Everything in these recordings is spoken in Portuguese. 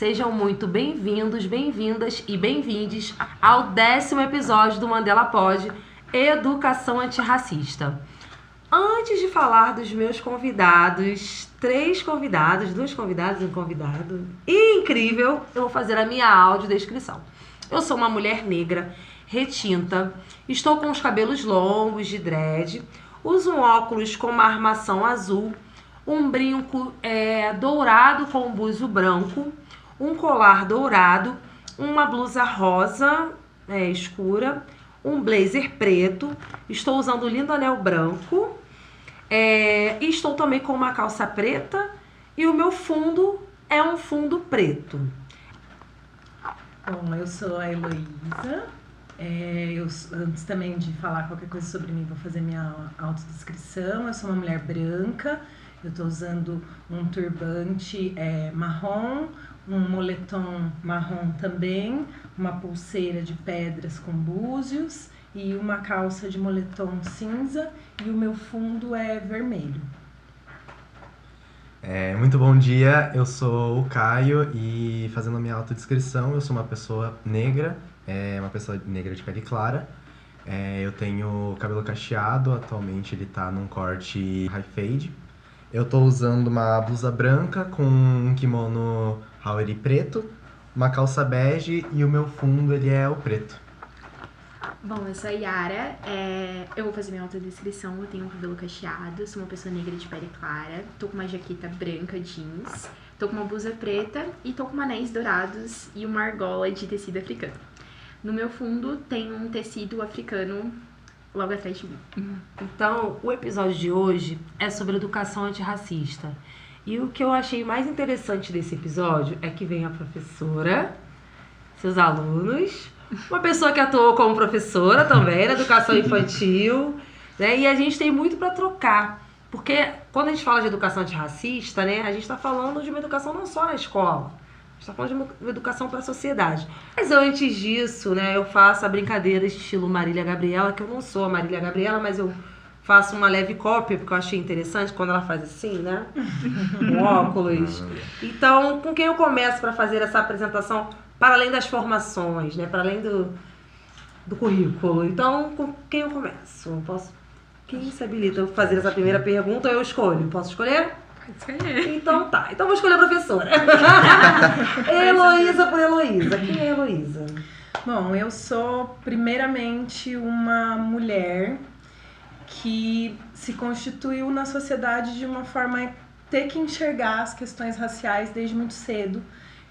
sejam muito bem-vindos, bem-vindas e bem-vindes ao 10º episódio do Mandela Pod, Educação Antirracista. Antes de falar dos meus convidados, 3 convidados, 2 convidados e um convidado incrível, eu vou fazer a minha audiodescrição. Eu sou uma mulher negra, retinta, estou com os cabelos longos de dread, uso um óculos com uma armação azul, um brinco dourado com um buzo branco, um colar dourado, uma blusa rosa escura, um blazer preto, estou usando um lindo anel branco, e estou também com uma calça preta e o meu fundo é um fundo preto. Bom, eu sou a Heloísa. Antes também de falar qualquer coisa sobre mim, vou fazer minha autodescrição. Eu sou uma mulher branca, eu estou usando um turbante marrom, um moletom marrom também, uma pulseira de pedras com búzios e uma calça de moletom cinza, e o meu fundo é vermelho. Muito bom dia, eu sou o Caio e fazendo a minha autodescrição, eu sou uma pessoa negra, uma pessoa negra de pele clara. Eu tenho cabelo cacheado, atualmente ele tá num corte high fade. Eu tô usando uma blusa branca com um kimono Haori preto, uma calça bege e o meu fundo ele é o preto. Bom, eu sou a Yara, eu vou fazer minha autodescrição. Eu tenho um cabelo cacheado, sou uma pessoa negra de pele clara, tô com uma jaqueta branca jeans, tô com uma blusa preta e tô com anéis dourados e uma argola de tecido africano. No meu fundo tem um tecido africano logo atrás de mim. Então, o episódio de hoje é sobre educação antirracista. E o que eu achei mais interessante desse episódio é que vem a professora, seus alunos, uma pessoa que atuou como professora também na educação infantil, né? E a gente tem muito para trocar. Porque quando a gente fala de educação antirracista, né, a gente está falando de uma educação não só na escola, a gente está falando de uma educação para a sociedade. Mas antes disso, né, eu faço a brincadeira estilo Marília Gabriela, que eu não sou a Marília Gabriela, mas eu faço uma leve cópia, porque eu achei interessante quando ela faz assim, né? Com óculos. Então, com quem eu começo para fazer essa apresentação, para além das formações, né? Para além do currículo. Então, com quem eu começo? Quem se habilita a fazer essa primeira pergunta, eu escolho. Posso escolher? Pode escolher. Então tá. Então vou escolher a professora. Heloísa por Heloísa. Quem é Heloísa? Bom, eu sou primeiramente uma mulher que se constituiu na sociedade de uma forma a ter que enxergar as questões raciais desde muito cedo.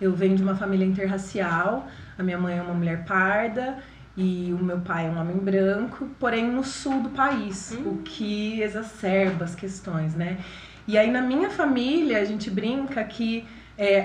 Eu venho de uma família interracial, a minha mãe é uma mulher parda e o meu pai é um homem branco, porém no sul do país, o que exacerba as questões, né? E aí na minha família a gente brinca que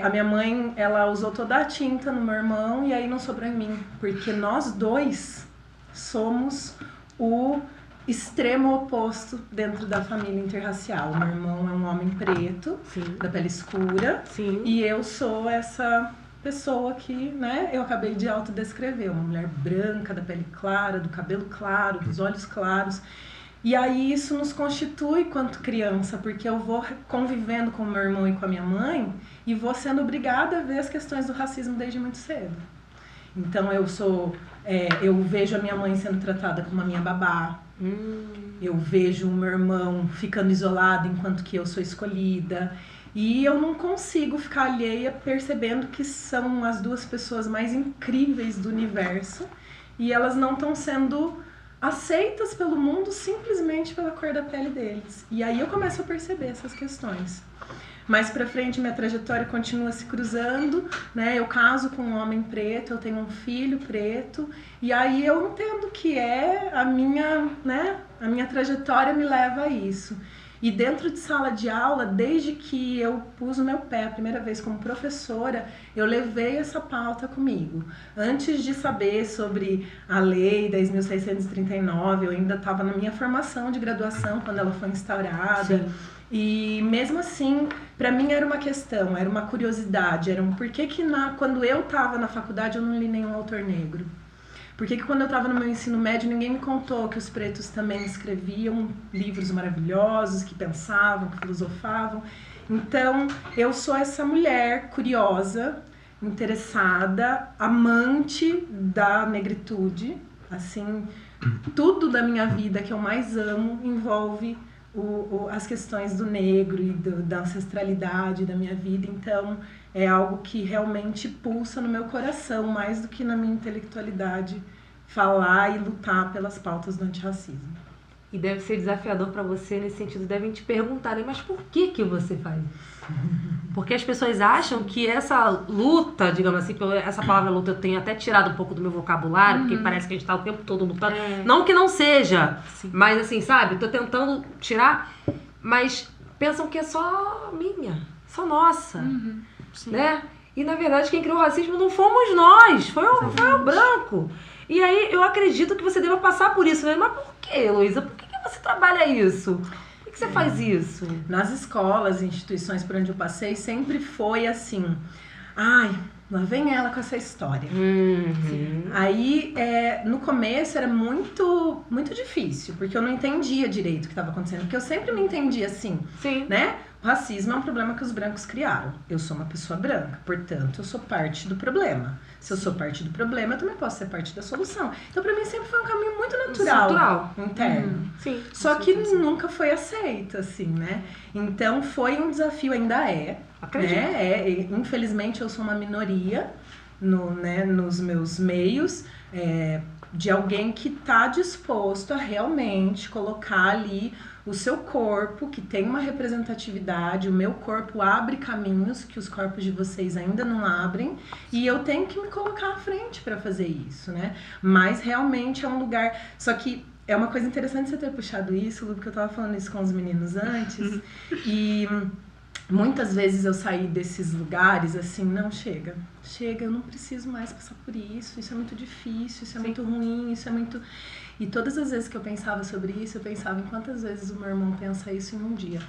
a minha mãe, ela usou toda a tinta no meu irmão e aí não sobrou em mim, porque nós dois somos o extremo oposto dentro da família interracial. O meu irmão é um homem preto, Sim. da pele escura, Sim. e eu sou essa pessoa que, né, eu acabei de autodescrever, uma mulher branca, da pele clara, do cabelo claro, dos olhos claros. E aí isso nos constitui quanto criança, porque eu vou convivendo com o meu irmão e com a minha mãe e vou sendo obrigada a ver as questões do racismo desde muito cedo. Então eu vejo a minha mãe sendo tratada como a minha babá. Eu vejo o meu irmão ficando isolado enquanto que eu sou escolhida. E eu não consigo ficar alheia percebendo que são as duas pessoas mais incríveis do universo e elas não estão sendo aceitas pelo mundo simplesmente pela cor da pele deles. E aí eu começo a perceber essas questões. Mais pra frente, minha trajetória continua se cruzando, né? Eu caso com um homem preto, eu tenho um filho preto, e aí eu entendo que a minha trajetória me leva a isso. E dentro de sala de aula, desde que eu pus o meu pé a primeira vez como professora, eu levei essa pauta comigo. Antes de saber sobre a Lei 10.639, eu ainda estava na minha formação de graduação quando ela foi instaurada. Sim. E mesmo assim, para mim era uma questão, era uma curiosidade, por que quando eu estava na faculdade eu não li nenhum autor negro? Por que quando eu estava no meu ensino médio ninguém me contou que os pretos também escreviam livros maravilhosos, que pensavam, que filosofavam? Então, eu sou essa mulher curiosa interessada, amante da negritude. Assim, tudo da minha vida que eu mais amo envolve as questões do negro e da ancestralidade da minha vida. Então, é algo que realmente pulsa no meu coração, mais do que na minha intelectualidade, falar e lutar pelas pautas do antirracismo. E deve ser desafiador para você nesse sentido. Devem te perguntarem, mas por que você faz isso? Porque as pessoas acham que essa luta, digamos assim, essa palavra luta eu tenho até tirado um pouco do meu vocabulário, porque parece que a gente tá o tempo todo lutando. Não que não seja, mas assim, sabe? Tô tentando tirar, mas pensam que é só minha, só nossa, né? E na verdade quem criou o racismo não fomos nós, foi o branco. E aí eu acredito que você deva passar por isso, né? Mas por que, Heloísa? Por que você trabalha isso? Por que você faz isso? Nas escolas, instituições por onde eu passei, sempre foi assim, ai, lá vem ela com essa história. Aí, no começo era muito, muito difícil, porque eu não entendia direito o que estava acontecendo, porque eu sempre me entendia assim, né? O racismo é um problema que os brancos criaram. Eu sou uma pessoa branca, portanto, eu sou parte do problema. Se eu sou parte do problema, eu também posso ser parte da solução. Então, pra mim, sempre foi um caminho muito natural. Interno. Sim. Só que nunca foi aceito, assim, né? Então, foi um desafio, ainda é. Acredito. Né? Infelizmente, eu sou uma minoria nos meus meios, de alguém que tá disposto a realmente colocar ali o seu corpo, que tem uma representatividade. O meu corpo abre caminhos que os corpos de vocês ainda não abrem, e eu tenho que me colocar à frente para fazer isso, né? Mas realmente é um lugar... Só que é uma coisa interessante você ter puxado isso, Lu, porque eu tava falando isso com os meninos antes, e muitas vezes eu saí desses lugares assim, não, chega, eu não preciso mais passar por isso é muito difícil, isso é muito ruim, isso é muito... E todas as vezes que eu pensava sobre isso, eu pensava em quantas vezes o meu irmão pensa isso em um dia.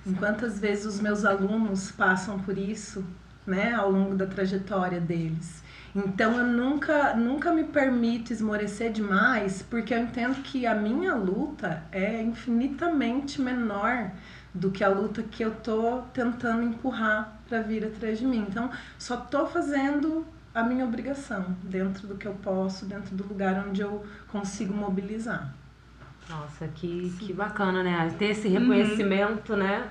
Em quantas vezes os meus alunos passam por isso, né, ao longo da trajetória deles. Então eu nunca me permito esmorecer demais, porque eu entendo que a minha luta é infinitamente menor do que a luta que eu tô tentando empurrar para vir atrás de mim. Então, só tô fazendo a minha obrigação, dentro do que eu posso, dentro do lugar onde eu consigo mobilizar. Nossa, que bacana, né? Ter esse reconhecimento, né?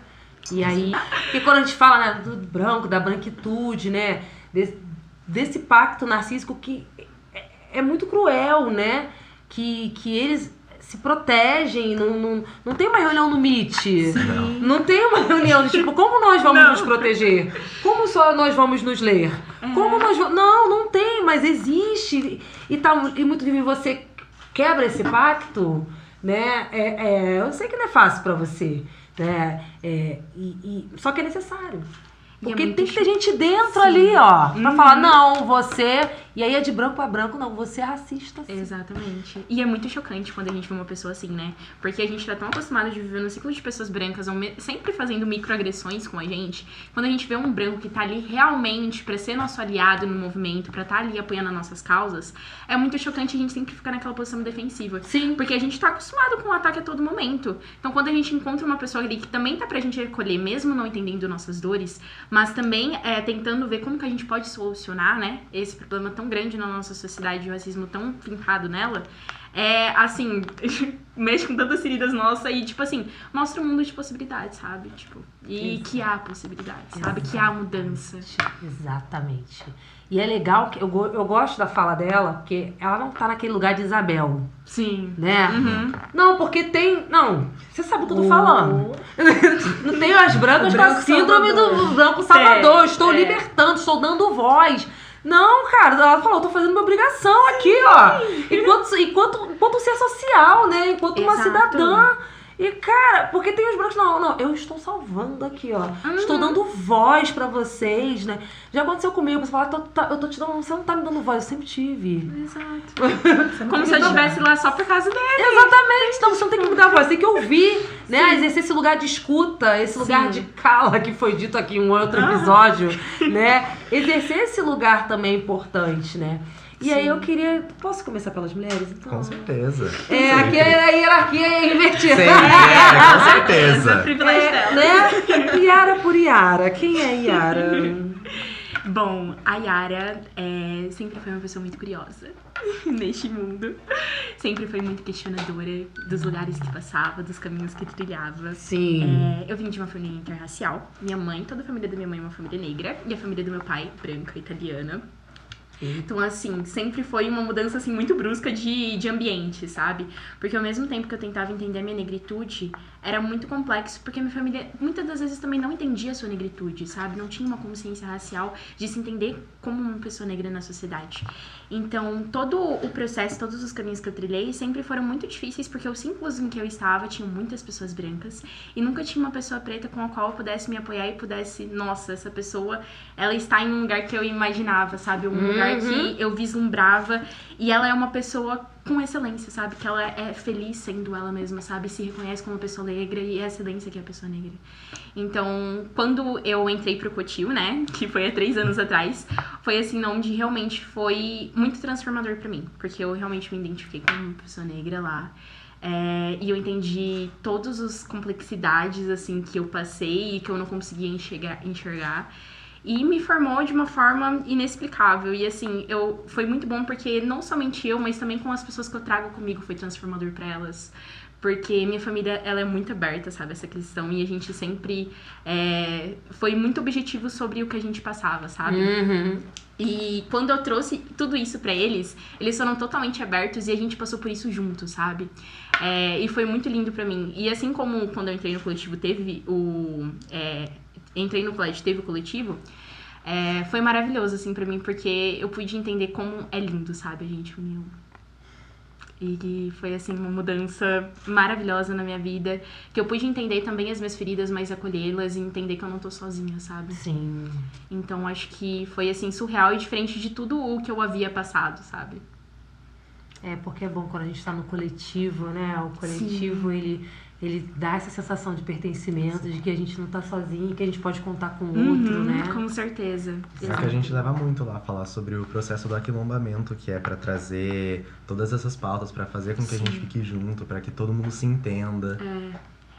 E aí, porque quando a gente fala, né, do branco, da branquitude, né? Desse pacto narcísico que é muito cruel, né? Que eles se protegem, não tem uma reunião no MIT. Não tem uma reunião de tipo, como nós vamos nos proteger? Como só nós vamos nos ler? Como nós vamos... Não tem, mas existe. E muito vivo, você quebra esse pacto, né? Eu sei que não é fácil pra você, né? Só que é necessário. Porque tem que ter gente dentro ali, ó, pra falar, não, você... E aí é de branco a branco, não, você é racista, sim. Exatamente. E é muito chocante quando a gente vê uma pessoa assim, né? Porque a gente tá tão acostumado de viver no ciclo de pessoas brancas, sempre fazendo microagressões com a gente. Quando a gente vê um branco que tá ali realmente pra ser nosso aliado no movimento, pra tá ali apoiando as nossas causas, é muito chocante a gente sempre ficar naquela posição defensiva. Sim. Porque a gente tá acostumado com o ataque a todo momento. Então quando a gente encontra uma pessoa ali que também tá pra gente recolher, mesmo não entendendo nossas dores, mas também tentando ver como que a gente pode solucionar, né, esse problema tão grande na nossa sociedade, o racismo tão fincado nela, assim, mexe com tantas feridas nossas e, tipo assim, mostra um mundo de possibilidades, sabe? Tipo, que há possibilidades, sabe? Que há mudança. Exatamente. E é legal, que eu gosto da fala dela, porque ela não tá naquele lugar de Isabel. Sim. Né? Não, porque tem... Não, você sabe o que eu tô falando. Não tem as brancas com a síndrome do branco salvador. Estou libertando, estou dando voz. Não, cara, ela falou, eu tô fazendo minha obrigação aqui, ó. Enquanto ser social, né? Enquanto uma cidadã. E, cara, porque tem os brancos, não, eu estou salvando aqui, ó. Estou dando voz pra vocês, né? Já aconteceu comigo, você fala, eu tô te dando, você não tá me dando voz, eu sempre tive. Exato. Como se eu estivesse lá só por causa dele. Exatamente, então você não tem que me dar voz, você tem que ouvir, né? Exercer esse lugar de escuta, esse lugar de cala que foi dito aqui em um outro episódio, né? Exercer esse lugar também é importante, né? E aí eu queria... Posso começar pelas mulheres, então? Com certeza. Aqui a hierarquia é invertida. Com certeza. privilégio dela. Né? Yara por Yara. Quem é Yara? Bom, a Yara sempre foi uma pessoa muito curiosa neste mundo. Sempre foi muito questionadora dos lugares que passava, dos caminhos que trilhava. Sim. Eu vim de uma família interracial. Minha mãe, toda a família da minha mãe é uma família negra. E a família do meu pai, branca, italiana. Então, assim, sempre foi uma mudança, assim, muito brusca de ambiente, sabe? Porque ao mesmo tempo que eu tentava entender a minha negritude, era muito complexo, porque minha família, muitas das vezes, também não entendia a sua negritude, sabe? Não tinha uma consciência racial de se entender como uma pessoa negra na sociedade. Então, todo o processo, todos os caminhos que eu trilhei, sempre foram muito difíceis, porque os círculos em que eu estava, tinham muitas pessoas brancas, e nunca tinha uma pessoa preta com a qual eu pudesse me apoiar e pudesse, nossa, essa pessoa, ela está em um lugar que eu imaginava, sabe? Um lugar que eu vislumbrava, e ela é uma pessoa com excelência, sabe? Que ela é feliz sendo ela mesma, sabe? Se reconhece como uma pessoa negra e é a excelência que é a pessoa negra. Então, quando eu entrei pro Cotil, né? Que foi há 3 anos atrás, foi assim, onde realmente foi muito transformador pra mim. Porque eu realmente me identifiquei como uma pessoa negra lá. E eu entendi todas as complexidades, assim, que eu passei e que eu não conseguia enxergar. E me formou de uma forma inexplicável. E assim, foi muito bom porque não somente eu, mas também com as pessoas que eu trago comigo foi transformador pra elas. Porque minha família, ela é muito aberta, sabe, essa questão. E a gente sempre foi muito objetivo sobre o que a gente passava, sabe? E quando eu trouxe tudo isso pra eles, eles foram totalmente abertos e a gente passou por isso junto, sabe? E foi muito lindo pra mim. E assim como quando eu entrei no coletivo, entrei no colégio, teve o coletivo, foi maravilhoso, assim, pra mim, porque eu pude entender como é lindo, sabe, a gente uniu. E foi, assim, uma mudança maravilhosa na minha vida, que eu pude entender também as minhas feridas, mas acolhê-las e entender que eu não tô sozinha, sabe? Sim. Então, acho que foi, assim, surreal e diferente de tudo o que eu havia passado, sabe? Porque é bom quando a gente tá no coletivo, né? O coletivo, ele dá essa sensação de pertencimento, de que a gente não tá sozinho, que a gente pode contar com o outro, né? Com certeza. É que a gente leva muito lá a falar sobre o processo do aquilombamento, que é pra trazer todas essas pautas, pra fazer com que a gente fique junto, pra que todo mundo se entenda.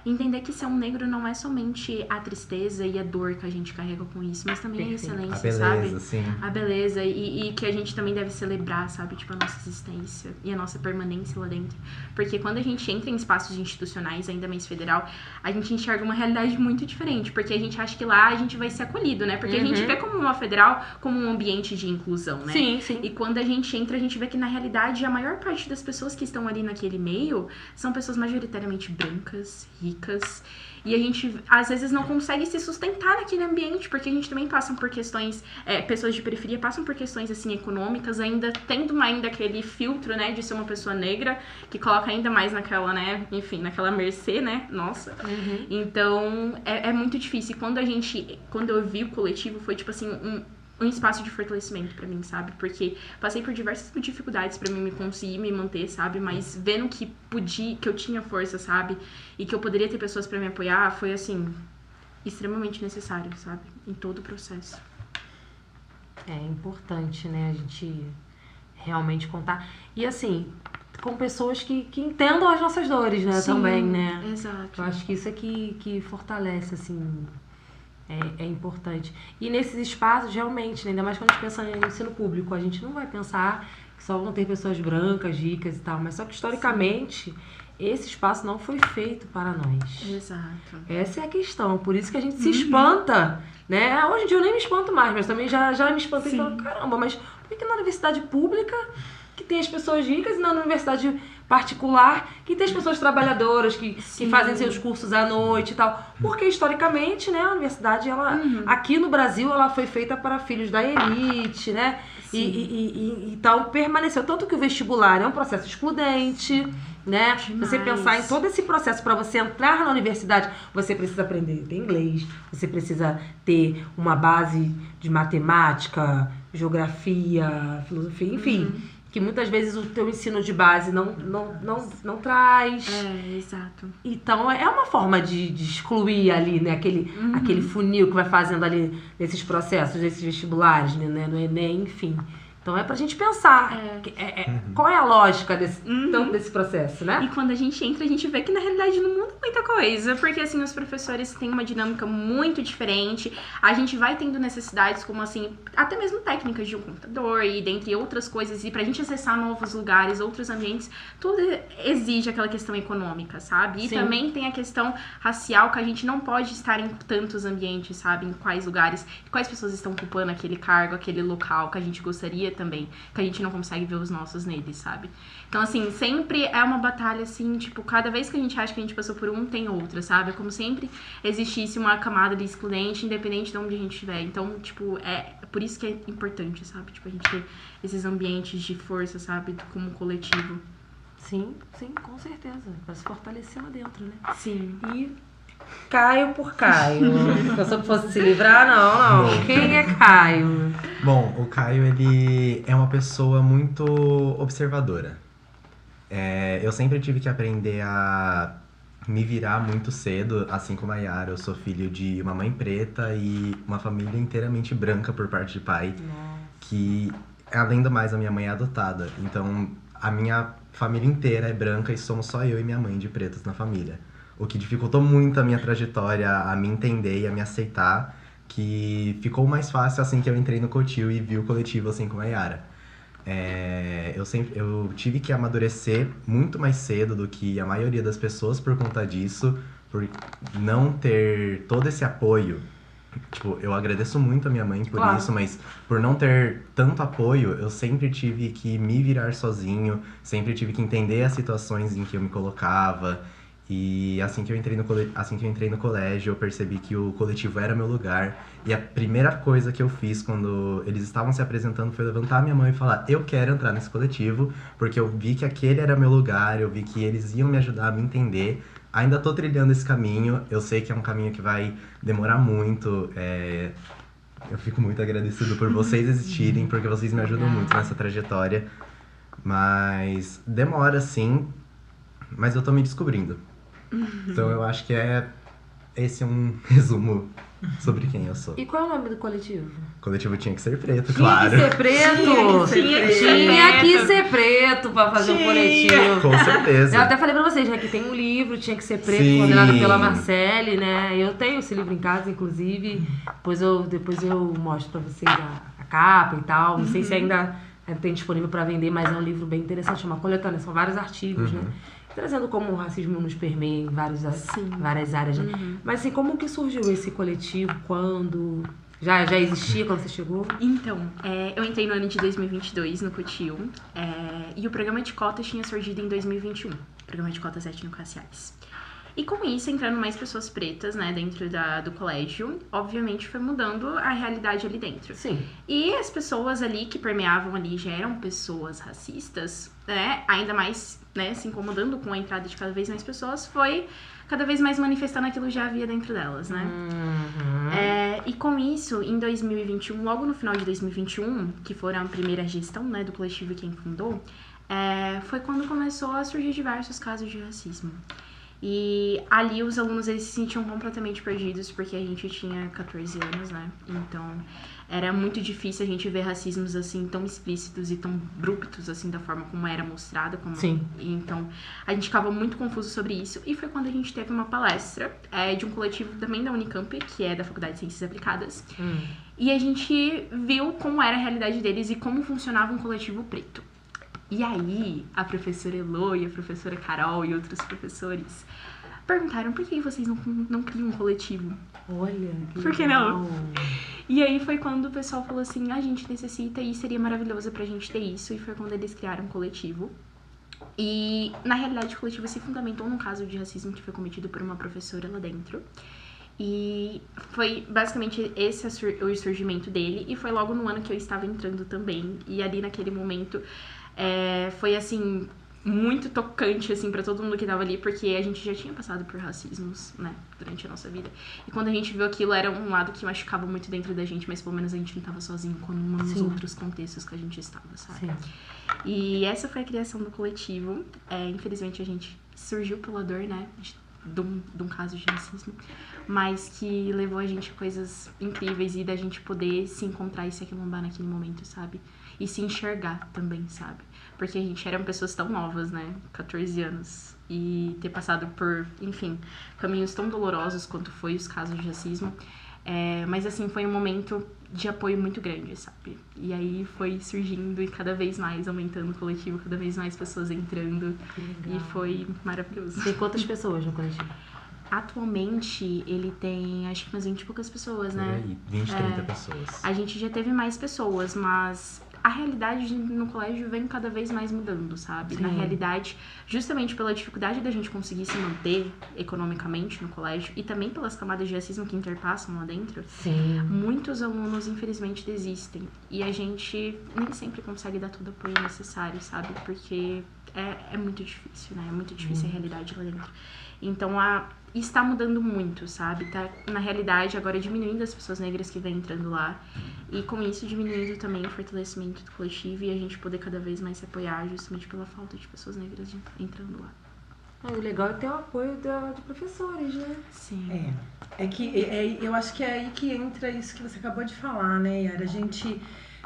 Entender que ser um negro não é somente a tristeza e a dor que a gente carrega com isso, mas também a excelência, a beleza, sabe? sim. A beleza e que a gente também deve celebrar, sabe? Tipo, a nossa existência e a nossa permanência lá dentro. Porque quando a gente entra em espaços institucionais, ainda mais federal, a gente enxerga uma realidade muito diferente, porque a gente acha que lá a gente vai ser acolhido, né? Porque a gente vê como uma federal como um ambiente de inclusão, né? Sim, sim. E quando a gente entra, a gente vê que na realidade a maior parte das pessoas que estão ali naquele meio são pessoas majoritariamente brancas, ricas, e a gente às vezes não consegue se sustentar naquele ambiente, porque a gente também passa por questões, pessoas de periferia passam por questões assim econômicas, ainda tendo ainda aquele filtro, né, de ser uma pessoa negra, que coloca ainda mais naquela, né, enfim, naquela mercê, né, nossa. Então é muito difícil. Quando eu vi o coletivo, foi tipo assim, um espaço de fortalecimento pra mim, sabe? Porque passei por diversas dificuldades pra mim me conseguir me manter, sabe? Mas vendo que eu tinha força, sabe? E que eu poderia ter pessoas pra me apoiar, foi assim, extremamente necessário, sabe? Em todo o processo. É importante, né? A gente realmente contar. E assim, com pessoas que entendam as nossas dores, né? Sim, também, né? Exato. Eu acho que isso é que fortalece, assim. É importante. E nesses espaços, realmente, né, ainda mais quando a gente pensa no ensino público, a gente não vai pensar que só vão ter pessoas brancas, ricas e tal, mas só que historicamente esse espaço não foi feito para nós. Exato. Essa é a questão, por isso que a gente se espanta, né? Hoje em dia eu nem me espanto mais, mas também já me espantei e falo, caramba, mas por que na universidade pública que tem as pessoas ricas e na universidade particular que tem as pessoas trabalhadoras que fazem seus cursos à noite e tal? Porque historicamente, né, a universidade, ela aqui no Brasil, ela foi feita para filhos da elite, né? E tal, permaneceu. Tanto que o vestibular é um processo excludente, né? Demais. Você pensar em todo esse processo para você entrar na universidade, você precisa aprender a ter inglês, você precisa ter uma base de matemática, geografia, filosofia, enfim. Que muitas vezes o teu ensino de base não traz. Exato. Então, é uma forma de excluir ali, né? Aquele funil que vai fazendo ali nesses processos, nesses vestibulares, né? No Enem, enfim. Então é pra gente pensar qual é a lógica desse processo, né? E quando a gente entra, a gente vê que na realidade não muda muita coisa, porque assim, os professores têm uma dinâmica muito diferente, a gente vai tendo necessidades como assim, até mesmo técnicas de um computador e dentre outras coisas, e pra gente acessar novos lugares, outros ambientes, tudo exige aquela questão econômica, sabe? E Sim. também tem a questão racial, que a gente não pode estar em tantos ambientes, sabe? Em quais lugares, quais pessoas estão ocupando aquele cargo, aquele local que a gente gostaria também, que a gente não consegue ver os nossos neles, sabe? Então, assim, sempre é uma batalha, assim, tipo, cada vez que a gente acha que a gente passou por um, tem outra, sabe? É como sempre existisse uma camada de excludente, independente de onde a gente estiver. Então, tipo, é por isso que é importante, sabe? Tipo, a gente ter esses ambientes de força, sabe? Como coletivo. Sim, com certeza. Pra se fortalecer lá dentro, né? Sim. E Caio por Caio. Se a pessoa fosse se livrar, não. Quem é Caio? Bom, o Caio, ele é uma pessoa muito observadora. Eu sempre tive que aprender a me virar muito cedo, assim como a Yara. Eu sou filho de uma mãe preta e uma família inteiramente branca por parte de pai. Que, além do mais, a minha mãe é adotada. Então, a minha família inteira é branca e somos só eu e minha mãe de pretos na família. O que dificultou muito a minha trajetória, a me entender e a me aceitar, que ficou mais fácil assim que eu entrei no Cotil e vi o coletivo assim como a Yara. Eu tive que amadurecer muito mais cedo do que a maioria das pessoas por conta disso, por não ter todo esse apoio. Tipo, eu agradeço muito a minha mãe por Claro. isso, mas por não ter tanto apoio, eu sempre tive que me virar sozinho, sempre tive que entender as situações em que eu me colocava. E assim que eu entrei no colégio, eu percebi que o coletivo era meu lugar. E a primeira coisa que eu fiz quando eles estavam se apresentando foi levantar minha mão e falar: eu quero entrar nesse coletivo, porque eu vi que aquele era meu lugar, eu vi que eles iam me ajudar a me entender. Ainda tô trilhando esse caminho, eu sei que é um caminho que vai demorar muito. Eu fico muito agradecido por vocês existirem, porque vocês me ajudam muito nessa trajetória. Mas demora sim, mas eu tô me descobrindo. Então eu acho que esse é um resumo sobre quem eu sou. E qual é o nome do coletivo? O coletivo tinha que ser preto, Tinha claro. que ser preto! Tinha que ser preto pra fazer um coletivo. Com certeza. Eu até falei pra vocês, né, que tem um livro, Tinha que ser preto, Sim. coordenado pela Marcele, né? Eu tenho esse livro em casa, inclusive. Depois eu mostro pra vocês a capa e tal. Não sei se ainda tem disponível pra vender, mas é um livro bem interessante, é uma coletânea, são vários artigos, né? Trazendo como o racismo nos permeia em várias áreas, né? Mas assim, como que surgiu esse coletivo? Quando? Já existia quando você chegou? Então, eu entrei no ano de 2022 no Cotil, e o programa de cotas tinha surgido em 2021, o programa de cotas étnico-raciais. E com isso, entrando mais pessoas pretas, né, dentro do colégio, obviamente foi mudando a realidade ali dentro. Sim. E as pessoas ali que permeavam ali já eram pessoas racistas, né, ainda mais, né, se incomodando com a entrada de cada vez mais pessoas, foi cada vez mais manifestando aquilo que já havia dentro delas, né. E com isso, em 2021, logo no final de 2021, que foi a primeira gestão, né, do coletivo e quem fundou, foi quando começou a surgir diversos casos de racismo. E ali os alunos, eles se sentiam completamente perdidos, porque a gente tinha 14 anos, né? Então, era muito difícil a gente ver racismos, assim, tão explícitos e tão abruptos, assim, da forma como era mostrada. Sim. Então, a gente ficava muito confuso sobre isso. E foi quando a gente teve uma palestra de um coletivo também da Unicamp, que é da Faculdade de Ciências Aplicadas. E a gente viu como era a realidade deles e como funcionava um coletivo preto. E aí, a professora Elo e a professora Carol e outros professores perguntaram: por que vocês não criam um coletivo? Olha, que Por que legal. não? E aí foi quando o pessoal falou assim: a gente necessita e seria maravilhoso pra gente ter isso. E foi quando eles criaram um coletivo. E, na realidade, o coletivo se fundamentou num caso de racismo que foi cometido por uma professora lá dentro. E foi basicamente esse o surgimento dele. E foi logo no ano que eu estava entrando também. E ali naquele momento foi assim, muito tocante assim pra todo mundo que tava ali, porque a gente já tinha passado por racismos, né, durante a nossa vida. E quando a gente viu aquilo, era um lado que machucava muito dentro da gente, mas pelo menos a gente não tava sozinho como nos outros contextos que a gente estava, sabe? Sim. E essa foi a criação do coletivo. Infelizmente a gente surgiu pela dor, né, de um caso de racismo, mas que levou a gente a coisas incríveis e da gente poder se encontrar e se aquilombar naquele momento, sabe? e se enxergar também, sabe? Porque a gente eram pessoas tão novas, né? 14 anos. E ter passado por, enfim, caminhos tão dolorosos quanto foi os casos de racismo. Mas, assim, foi um momento de apoio muito grande, sabe? E aí foi surgindo e cada vez mais aumentando o coletivo, cada vez mais pessoas entrando. E foi maravilhoso. Tem quantas pessoas no coletivo? Atualmente, ele tem, acho que umas 20 e poucas pessoas, né? Por aí, 20, 30 pessoas. A gente já teve mais pessoas, mas a realidade no colégio vem cada vez mais mudando, sabe? Sim. Na realidade, justamente pela dificuldade da gente conseguir se manter economicamente no colégio e também pelas camadas de racismo que interpassam lá dentro, Sim. muitos alunos, infelizmente, desistem. E a gente nem sempre consegue dar todo o apoio necessário, sabe? Porque é muito difícil, né? É muito difícil a realidade lá dentro. Então, está mudando muito, sabe? Tá, na realidade, agora diminuindo as pessoas negras que vêm entrando lá. E com isso, diminuindo também o fortalecimento do coletivo e a gente poder cada vez mais se apoiar justamente pela falta de pessoas negras entrando lá. O legal é ter o apoio de professores, né? Sim. Eu acho que é aí que entra isso que você acabou de falar, né, Yara? A gente...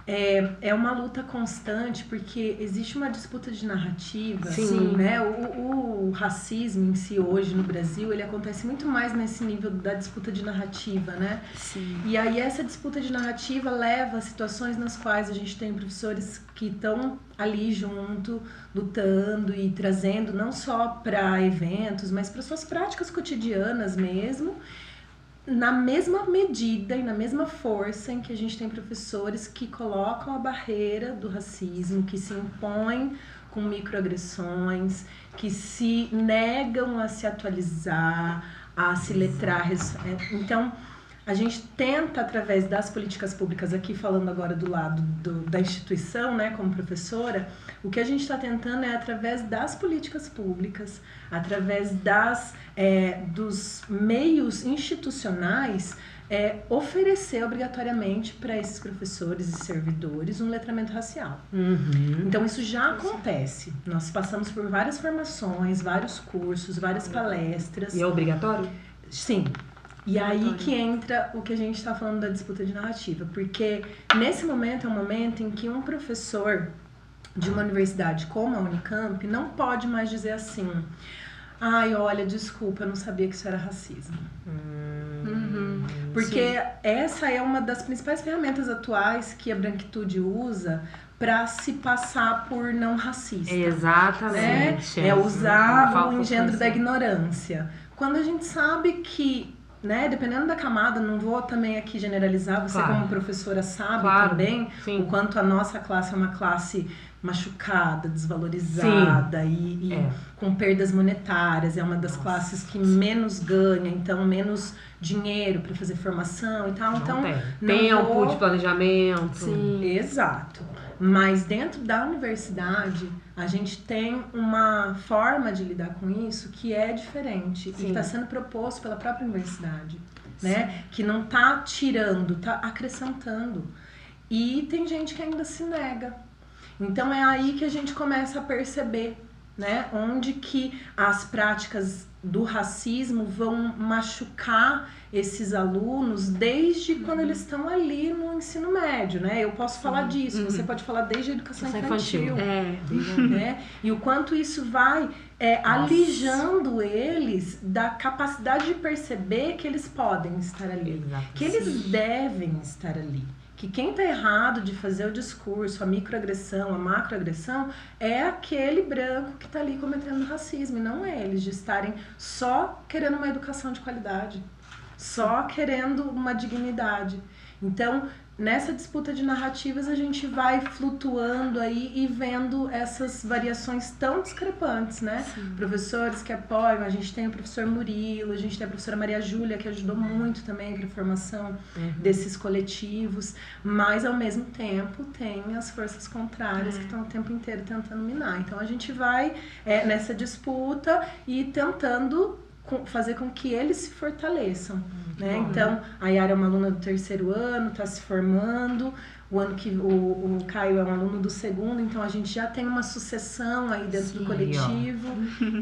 É uma luta constante, porque existe uma disputa de narrativa, Sim. né? O racismo em si hoje no Brasil, ele acontece muito mais nesse nível da disputa de narrativa, né? Sim. E aí essa disputa de narrativa leva a situações nas quais a gente tem professores que estão ali junto, lutando e trazendo não só para eventos, mas para suas práticas cotidianas mesmo, na mesma medida e na mesma força em que a gente tem professores que colocam a barreira do racismo, que se impõem com microagressões, que se negam a se atualizar, a se letrar. Então, a gente tenta, através das políticas públicas, aqui falando agora do lado da instituição, né, como professora, o que a gente está tentando é, através das políticas públicas, através dos meios institucionais, oferecer obrigatoriamente para esses professores e servidores um letramento racial. Então, isso já acontece. Nós passamos por várias formações, vários cursos, várias palestras. E é obrigatório? Sim. E aí que entra o que a gente está falando da disputa de narrativa, porque nesse momento é um momento em que um professor de uma universidade como a Unicamp não pode mais dizer assim: ai, olha, desculpa, eu não sabia que isso era racismo. Porque essa é uma das principais ferramentas atuais que a branquitude usa para se passar por não racista. Exatamente. É usar o engendro da ignorância. Quando a gente sabe que, né, dependendo da camada, não vou também aqui generalizar, você como professora sabe também o quanto a nossa classe é uma classe machucada, desvalorizada e com perdas monetárias, é uma das classes que menos ganha, então menos dinheiro para fazer formação e tal. Então, tempo de planejamento. Sim. Exato. Mas dentro da universidade, a gente tem uma forma de lidar com isso que é diferente. E está sendo proposto pela própria universidade, né? Que não está tirando, está acrescentando. E tem gente que ainda se nega. Então é aí que a gente começa a perceber, né? Onde que as práticas do racismo vão machucar esses alunos desde quando eles estão ali no ensino médio, né? Eu posso falar disso, você pode falar desde a educação infantil. Né? E o quanto isso vai alijando eles da capacidade de perceber que eles podem estar ali, que eles devem estar ali. Que quem tá errado de fazer o discurso, a microagressão, a macroagressão, é aquele branco que tá ali cometendo racismo, e não eles, de estarem só querendo uma educação de qualidade, só querendo uma dignidade. Então, nessa disputa de narrativas, a gente vai flutuando aí e vendo essas variações tão discrepantes, né? Professores que apoiam, a gente tem o professor Murilo, a gente tem a professora Maria Júlia, que ajudou muito também para a formação desses coletivos, mas ao mesmo tempo tem as forças contrárias que estão o tempo inteiro tentando minar. Então a gente vai nessa disputa e tentando fazer com que eles se fortaleçam, né? Então, a Yara é uma aluna do 3º ano, está se formando, o ano que o Caio é um aluno do segundo, então a gente já tem uma sucessão aí dentro do coletivo.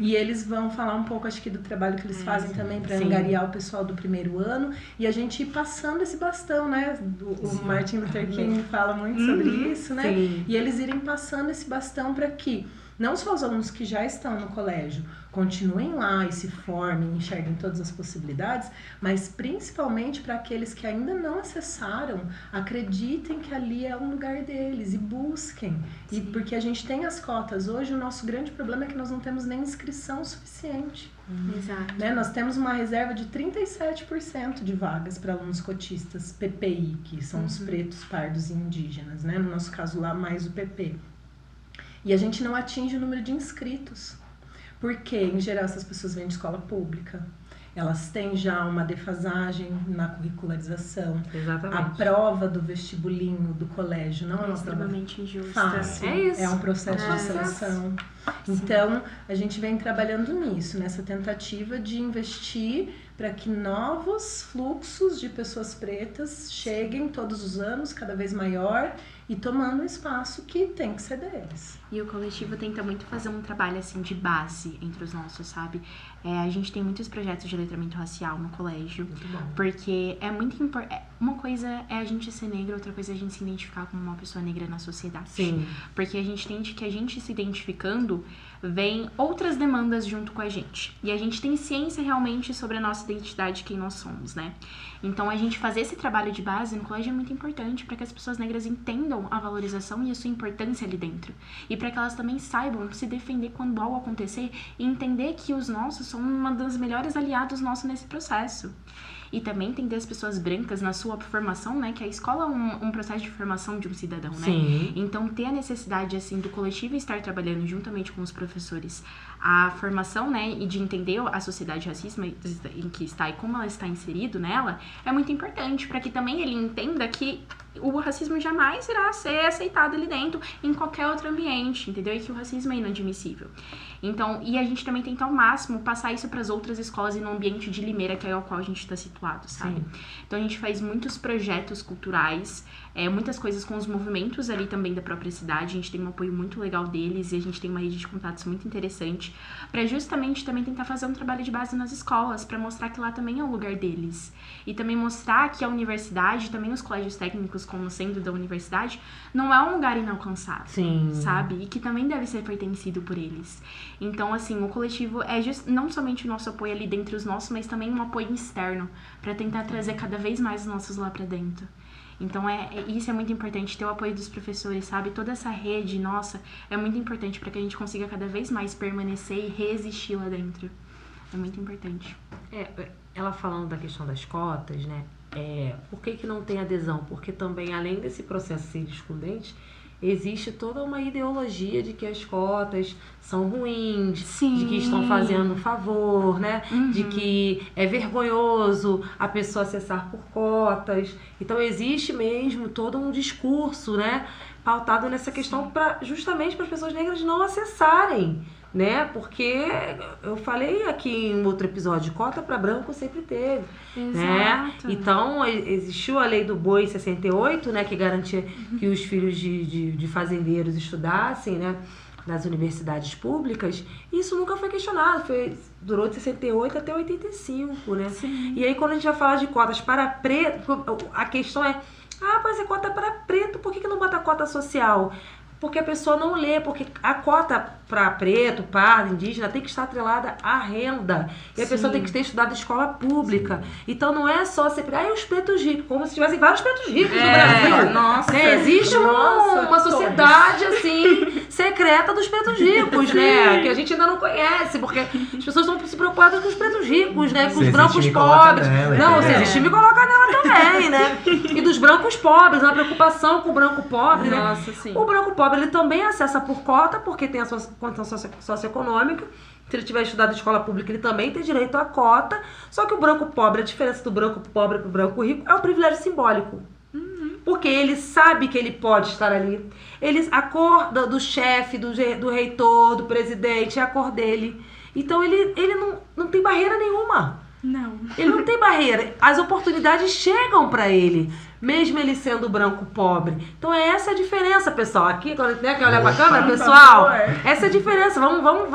E eles vão falar um pouco, acho que, do trabalho que eles fazem também para angariar o pessoal do primeiro ano. E a gente ir passando esse bastão, né? O Martin Luther King fala muito sobre isso, né? Sim. E eles irem passando esse bastão para que não só os alunos que já estão no colégio continuem lá e se formem, enxerguem todas as possibilidades, mas principalmente para aqueles que ainda não acessaram, acreditem que ali é um lugar deles e busquem. E porque a gente tem as cotas hoje, o nosso grande problema é que nós não temos nem inscrição suficiente. Exato. Né? Nós temos uma reserva de 37% de vagas para alunos cotistas PPI, que são os pretos, pardos e indígenas, né? No nosso caso lá, mais o PP. E a gente não atinge o número de inscritos. Porque, em geral, essas pessoas vêm de escola pública. Elas têm já uma defasagem na curricularização. Exatamente. A prova do vestibulinho do colégio não é uma prova extremamente injusta. fácil. É isso. É um processo de seleção. Então, a gente vem trabalhando nisso, nessa tentativa de investir para que novos fluxos de pessoas pretas cheguem todos os anos, cada vez maior, e tomando um espaço que tem que ser deles. E o coletivo tenta muito fazer um trabalho assim de base entre os nossos, sabe? A gente tem muitos projetos de letramento racial no colégio. Muito bom. Porque é muito importante. Uma coisa é a gente ser negra, outra coisa é a gente se identificar como uma pessoa negra na sociedade. Sim. Porque a gente entende que a gente se identificando, vem outras demandas junto com a gente. E a gente tem ciência realmente sobre a nossa identidade, quem nós somos, né? Então, a gente fazer esse trabalho de base no colégio é muito importante para que as pessoas negras entendam a valorização e a sua importância ali dentro. E para que elas também saibam se defender quando algo acontecer e entender que os nossos são uma das melhores aliados nossos nesse processo. E também tem as pessoas brancas na sua formação, né? Que a escola é um processo de formação de um cidadão, né? Sim. Então, ter a necessidade, assim, do coletivo estar trabalhando juntamente com os professores a formação, né? E de entender a sociedade racista em que está e como ela está inserido nela, é muito importante para que também ele entenda que o racismo jamais irá ser aceitado ali dentro, em qualquer outro ambiente, entendeu? E que o racismo é inadmissível. Então, e a gente também tenta ao máximo passar isso para as outras escolas e no ambiente de Limeira, que é o qual a gente está situado, sabe? Sim. Então, a gente faz muitos projetos culturais, muitas coisas com os movimentos ali também da própria cidade. A gente tem um apoio muito legal deles e a gente tem uma rede de contatos muito interessante para justamente também tentar fazer um trabalho de base nas escolas, para mostrar que lá também é o lugar deles. E também mostrar que a universidade, também os colégios técnicos, como sendo da universidade, não é um lugar inalcançável, Sim. sabe? E que também deve ser pertencido por eles. Então, assim, o coletivo é não somente o nosso apoio ali dentro dos nossos, mas também um apoio externo, para tentar trazer cada vez mais os nossos lá para dentro. Então, isso é muito importante, ter o apoio dos professores, sabe? Toda essa rede nossa é muito importante para que a gente consiga cada vez mais permanecer e resistir lá dentro. É muito importante. Ela falando da questão das cotas, né? Por que não tem adesão? Porque também, além desse processo ser excludente, existe toda uma ideologia de que as cotas são ruins, Sim. de que estão fazendo favor, né? De que é vergonhoso a pessoa acessar por cotas. Então existe mesmo todo um discurso, né, pautado nessa questão justamente para as pessoas negras não acessarem, né? Porque eu falei aqui em outro episódio, cota para branco sempre teve, né? Então existiu a lei do boi 68, né, que garantia que os filhos de fazendeiros estudassem, né, nas universidades públicas. E isso nunca foi questionado, durou de 68 até 85, né? Sim. E aí quando a gente vai falar de cotas para preto, a questão é, mas é cota para preto, por que não bota cota social? Porque a pessoa não lê, porque a cota para preto, pardo, indígena tem que estar atrelada à renda. E a pessoa tem que ter estudado escola pública. Então não é só você pegar os pretos ricos, como se tivessem vários pretos ricos no Brasil. Nossa, né? Existe uma sociedade assim secreta dos pretos ricos, né? Que a gente ainda não conhece, porque as pessoas estão se preocupadas com os pretos ricos, né? Com os brancos pobres. Não, se existir, me coloca nela também, né? E dos brancos pobres, uma preocupação com o branco pobre, né? Nossa, sim. O branco pobre, ele também acessa por cota, porque tem a sua condição socioeconômica. Se ele tiver estudado em escola pública, ele também tem direito à cota. Só que o branco pobre, a diferença do branco pobre para o branco rico é o privilégio simbólico. Porque ele sabe que ele pode estar ali. A cor do chefe, do reitor, do presidente, é a cor dele. Então ele não tem barreira nenhuma. Não. Ele não tem barreira. As oportunidades chegam pra ele, mesmo ele sendo branco pobre. Então é essa a diferença, pessoal. Aqui, quando quer olhar pra câmera, pessoal, essa é a diferença. Vamos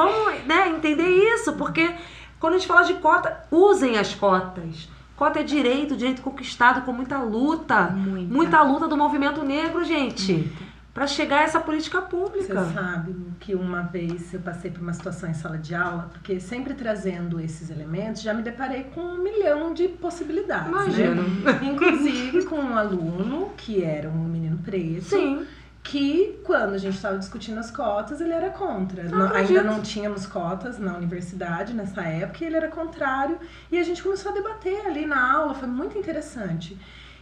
né, entender isso, porque quando a gente fala de cota, usem as cotas. Cota é direito conquistado com muita luta. Muita luta do movimento negro, gente. Para chegar a essa política pública. Você sabe que uma vez eu passei por uma situação em sala de aula, porque sempre trazendo esses elementos, já me deparei com 1 milhão de possibilidades. Imagino. Né? Inclusive com um aluno, que era um menino preto, Sim. que quando a gente estava discutindo as cotas, ele era contra. Ainda não tínhamos cotas na universidade nessa época, e ele era contrário. E a gente começou a debater ali na aula, foi muito interessante.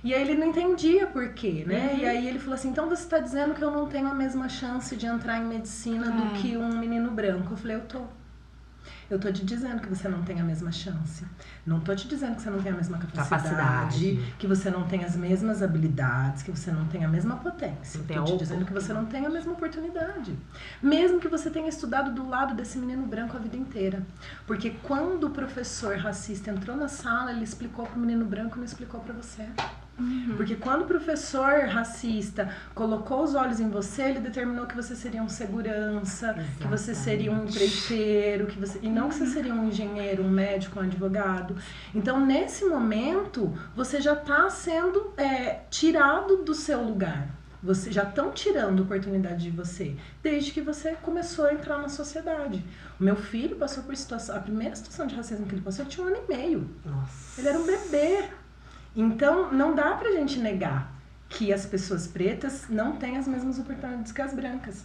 E aí ele não entendia por quê, né? E aí ele falou assim, então você está dizendo que eu não tenho a mesma chance de entrar em medicina do que um menino branco? Eu falei, eu tô te dizendo que você não tem a mesma chance. Não tô te dizendo que você não tem a mesma capacidade. Que você não tem as mesmas habilidades, que você não tem a mesma potência. Tô te dizendo que você não tem a mesma oportunidade. Mesmo que você tenha estudado do lado desse menino branco a vida inteira. Porque quando o professor racista entrou na sala, ele explicou pro menino branco e não explicou pra você. Porque quando o professor racista colocou os olhos em você, ele determinou que você seria um segurança, que você seria um empreiteiro, e não que você seria um engenheiro, um médico, um advogado. Então, nesse momento, você já está sendo tirado do seu lugar. Você já estão tirando oportunidade de você, desde que você começou a entrar na sociedade. O meu filho passou por a primeira situação de racismo que ele passou, ele tinha 1 ano e meio. Nossa. Ele era um bebê. Então, não dá pra gente negar que as pessoas pretas não têm as mesmas oportunidades que as brancas,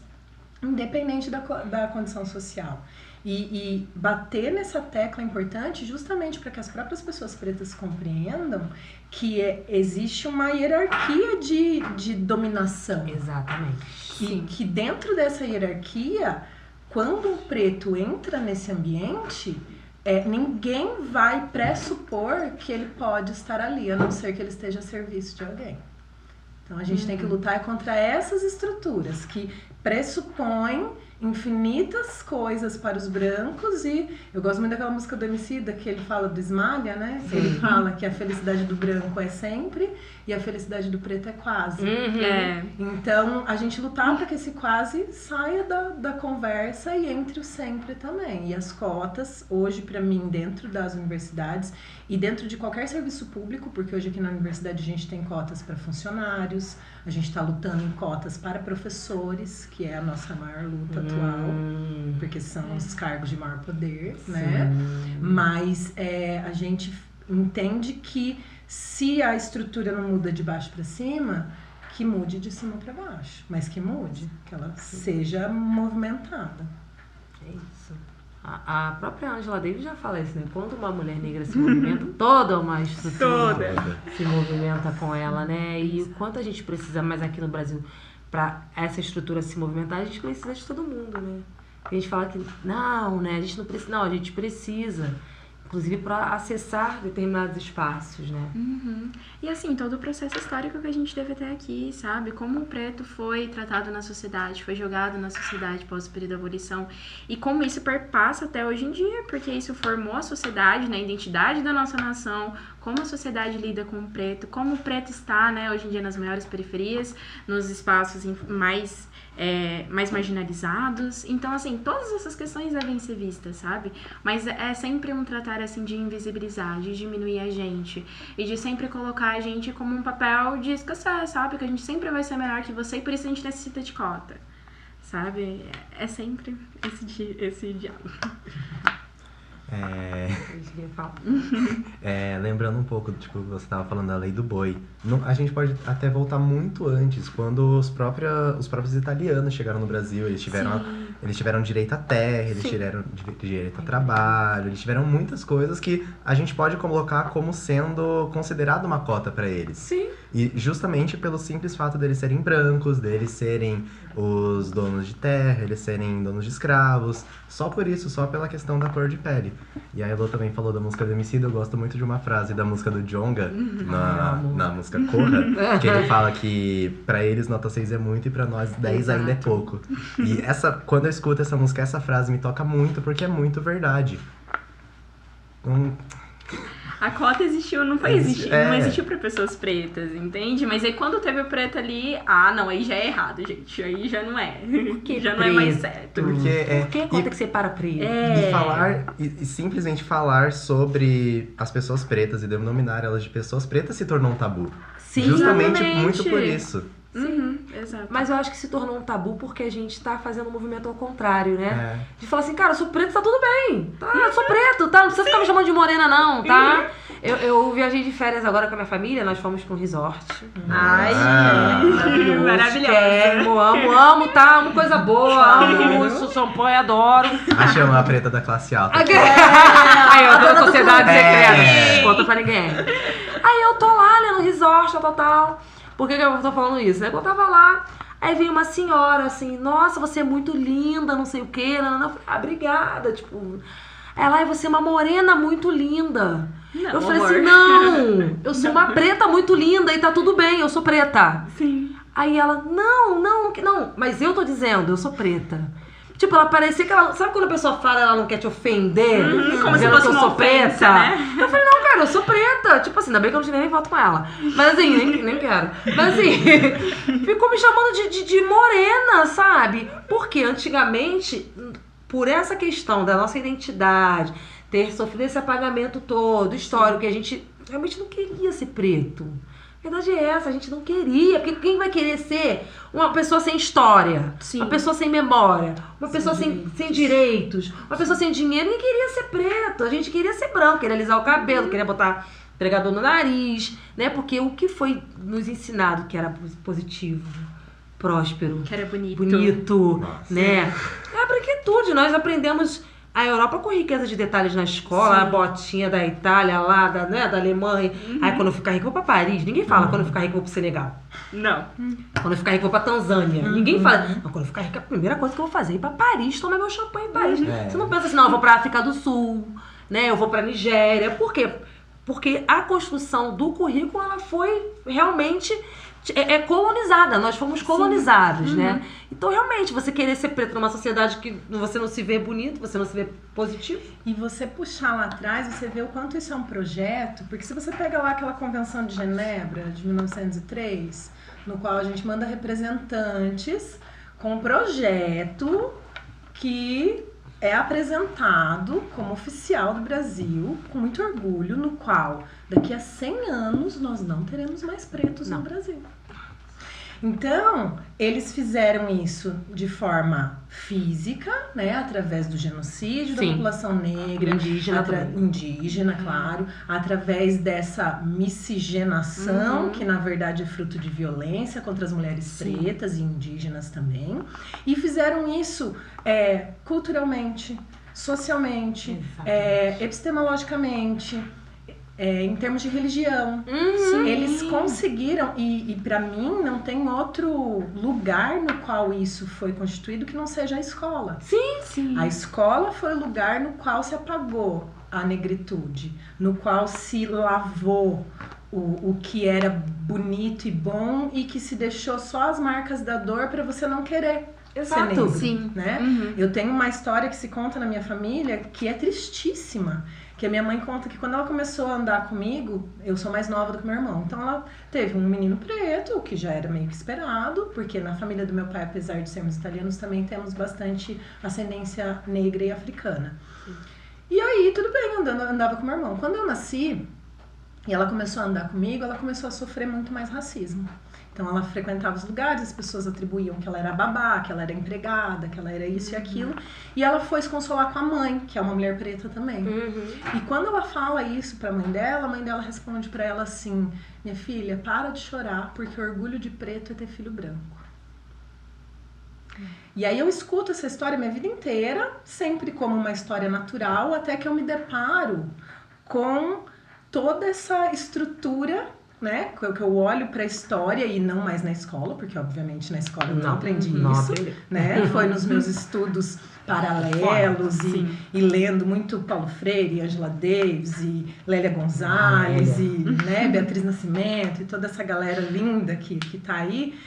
independente da condição social. E bater nessa tecla é importante justamente para que as próprias pessoas pretas compreendam que existe uma hierarquia de dominação. Exatamente. E que dentro dessa hierarquia, quando um preto entra nesse ambiente... ninguém vai pressupor que ele pode estar ali, a não ser que ele esteja a serviço de alguém. Então a gente tem que lutar contra essas estruturas que pressupõem infinitas coisas para os brancos. E eu gosto muito daquela música do Emicida, que ele fala do Esmalha, né? Que ele fala que a felicidade do branco é sempre e a felicidade do preto é quase. Então, a gente lutar para que esse quase saia da conversa e entre o sempre também. E as cotas, hoje, para mim, dentro das universidades e dentro de qualquer serviço público, porque hoje aqui na universidade a gente tem cotas para funcionários, a gente está lutando em cotas para professores, que é a nossa maior luta atual, porque são os cargos de maior poder, né? Mas a gente entende que se a estrutura não muda de baixo para cima, que mude de cima para baixo, mas que mude, que ela seja movimentada. É isso. A própria Angela Davis já fala isso, né? Quando uma mulher negra se movimenta, toda uma estrutura se movimenta com ela, né? E o quanto a gente precisa mais aqui no Brasil para essa estrutura se movimentar, a gente precisa de todo mundo, né? A gente fala que não, né? A gente não precisa, não, a gente precisa. Inclusive para acessar determinados espaços, né? E assim, todo o processo histórico que a gente teve até aqui, sabe? Como o preto foi tratado na sociedade, foi jogado na sociedade pós o período da abolição. E como isso perpassa até hoje em dia, porque isso formou a sociedade, né? A identidade da nossa nação, como a sociedade lida com o preto, como o preto está, né? Hoje em dia nas maiores periferias, nos espaços mais marginalizados. Então, assim, todas essas questões devem ser vistas, sabe? Mas é sempre um tratar, assim, de invisibilizar, de diminuir a gente e de sempre colocar a gente como um papel de escassez, sabe? Que a gente sempre vai ser melhor que você e por isso a gente necessita de cota, sabe? É sempre esse diálogo. Lembrando um pouco, tipo, você estava falando da lei do boi. A gente pode até voltar muito antes, quando os próprios italianos chegaram no Brasil, eles tiveram direito à terra, eles tiveram direito a trabalho, eles tiveram muitas coisas que a gente pode colocar como sendo considerado uma cota para eles. Sim. E justamente pelo simples fato deles serem brancos, deles serem os donos de terra, eles serem donos de escravos, só por isso, só pela questão da cor de pele. E a Elô também falou da música do Emicida, eu gosto muito de uma frase da música do Djonga, na música Corra, que ele fala que pra eles nota 6 é muito e pra nós 10 ainda é pouco. E quando eu escuto essa música, essa frase me toca muito, porque é muito verdade. A cota existiu, não existiu pra pessoas pretas, entende? Mas aí quando teve o preto ali, não, aí já é errado, gente. Aí já não é. Que já preto? não é mais certo. Porque Por que cota que separa preto? E falar, e simplesmente falar sobre as pessoas pretas e denominar elas de pessoas pretas se tornou um tabu. Sim, Justamente exatamente. muito por isso. Exato. Mas eu acho que se tornou um tabu porque a gente tá fazendo um movimento ao contrário, né? É. De falar assim, cara, eu sou preto, tá tudo bem. Tá, eu sou preto, tá? Não precisa ficar me chamando de morena, não, tá? Eu viajei de férias agora com a minha família, nós fomos pra um resort. Ai, Maravilhoso. maravilhosa. Quero, amo, tá? Amo coisa boa, amo isso, champanhe, adoro. Achei uma preta da classe alta. Aí, eu tô na sociedade secreta. É. Conta pra ninguém. Aí eu tô lá, né, no resort, tal. Por que eu tô falando isso, né? Eu tava lá, aí veio uma senhora assim, nossa, você é muito linda, não sei o quê. Eu falei, obrigada, tipo... Ela, você é uma morena muito linda. Não, eu falei amor. assim, não, eu sou uma preta muito linda e tá tudo bem, eu sou preta. Sim. Aí ela, não, mas eu tô dizendo, eu sou preta. Tipo, ela parecia que ela... Sabe quando a pessoa fala ela não quer te ofender? Como se dizendo fosse que eu uma sou ofensa, preta? né? Eu falei, não, cara, eu sou preta. Tipo assim, ainda bem que eu não tirei nem foto com ela. Mas assim, nem quero. Mas assim, ficou me chamando de morena, sabe? Porque antigamente, por essa questão da nossa identidade, ter sofrido esse apagamento todo, histórico, que a gente realmente não queria ser preto. A verdade é essa, a gente não queria, porque quem vai querer ser uma pessoa sem história, Sim. uma pessoa sem memória, uma pessoa sem direitos, uma pessoa sem dinheiro? Ninguém queria ser preto, a gente queria ser branco, queria alisar o cabelo, queria botar pregador no nariz, né? Porque o que foi nos ensinado que era positivo, próspero, Que era bonito. Nossa. né? É a branquitude, nós aprendemos a Europa com riqueza de detalhes na escola, a botinha da Itália lá, da Alemanha. Aí quando eu ficar rico eu vou pra Paris. Ninguém fala quando eu ficar rico eu vou pro Senegal. Não. Quando eu ficar rico eu vou pra Tanzânia. Ninguém fala, não, quando eu ficar rico a primeira coisa que eu vou fazer é ir pra Paris, tomar meu champanhe em Paris. É. Você não pensa assim, não, eu vou pra África do Sul, né? Eu vou pra Nigéria. Por quê? Porque a construção do currículo, ela foi realmente colonizada. Nós fomos colonizados, né? Então, realmente, você querer ser preto numa sociedade que você não se vê bonito, você não se vê positivo. E você puxar lá atrás, você vê o quanto isso é um projeto, porque se você pega lá aquela Convenção de Genebra, de 1903, no qual a gente manda representantes com um projeto que é apresentado como oficial do Brasil, com muito orgulho, no qual daqui a 100 anos nós não teremos mais pretos no Brasil. Então, eles fizeram isso de forma física, né, através do genocídio da população negra, indígena, claro, através dessa miscigenação, que na verdade é fruto de violência contra as mulheres pretas e indígenas também, e fizeram isso culturalmente, socialmente, epistemologicamente, em termos de religião. Eles conseguiram, e para mim não tem outro lugar no qual isso foi constituído que não seja a escola. Sim. A escola foi o lugar no qual se apagou a negritude, no qual se lavou o que era bonito e bom e que se deixou só as marcas da dor para você não querer ser negro, Sim. né? Eu tenho uma história que se conta na minha família que é tristíssima. Que a minha mãe conta que quando ela começou a andar comigo, eu sou mais nova do que meu irmão, então ela teve um menino preto, o que já era meio que esperado, porque na família do meu pai, apesar de sermos italianos, também temos bastante ascendência negra e africana. E aí, tudo bem, andava com meu irmão. Quando eu nasci, e ela começou a andar comigo, ela começou a sofrer muito mais racismo. Então ela frequentava os lugares, as pessoas atribuíam que ela era babá, que ela era empregada, que ela era isso e aquilo. E ela foi se consolar com a mãe, que é uma mulher preta também. E quando ela fala isso pra mãe dela, a mãe dela responde pra ela assim: minha filha, para de chorar, porque o orgulho de preto é ter filho branco. E aí eu escuto essa história minha vida inteira, sempre como uma história natural, até que eu me deparo com toda essa estrutura, né, que eu olho para a história e não mais na escola, porque obviamente na escola eu não aprendi isso, né? Foi nos meus estudos paralelos e lendo muito Paulo Freire, Angela Davis e Lélia Gonzalez e, né, Beatriz Nascimento e toda essa galera linda que tá aí,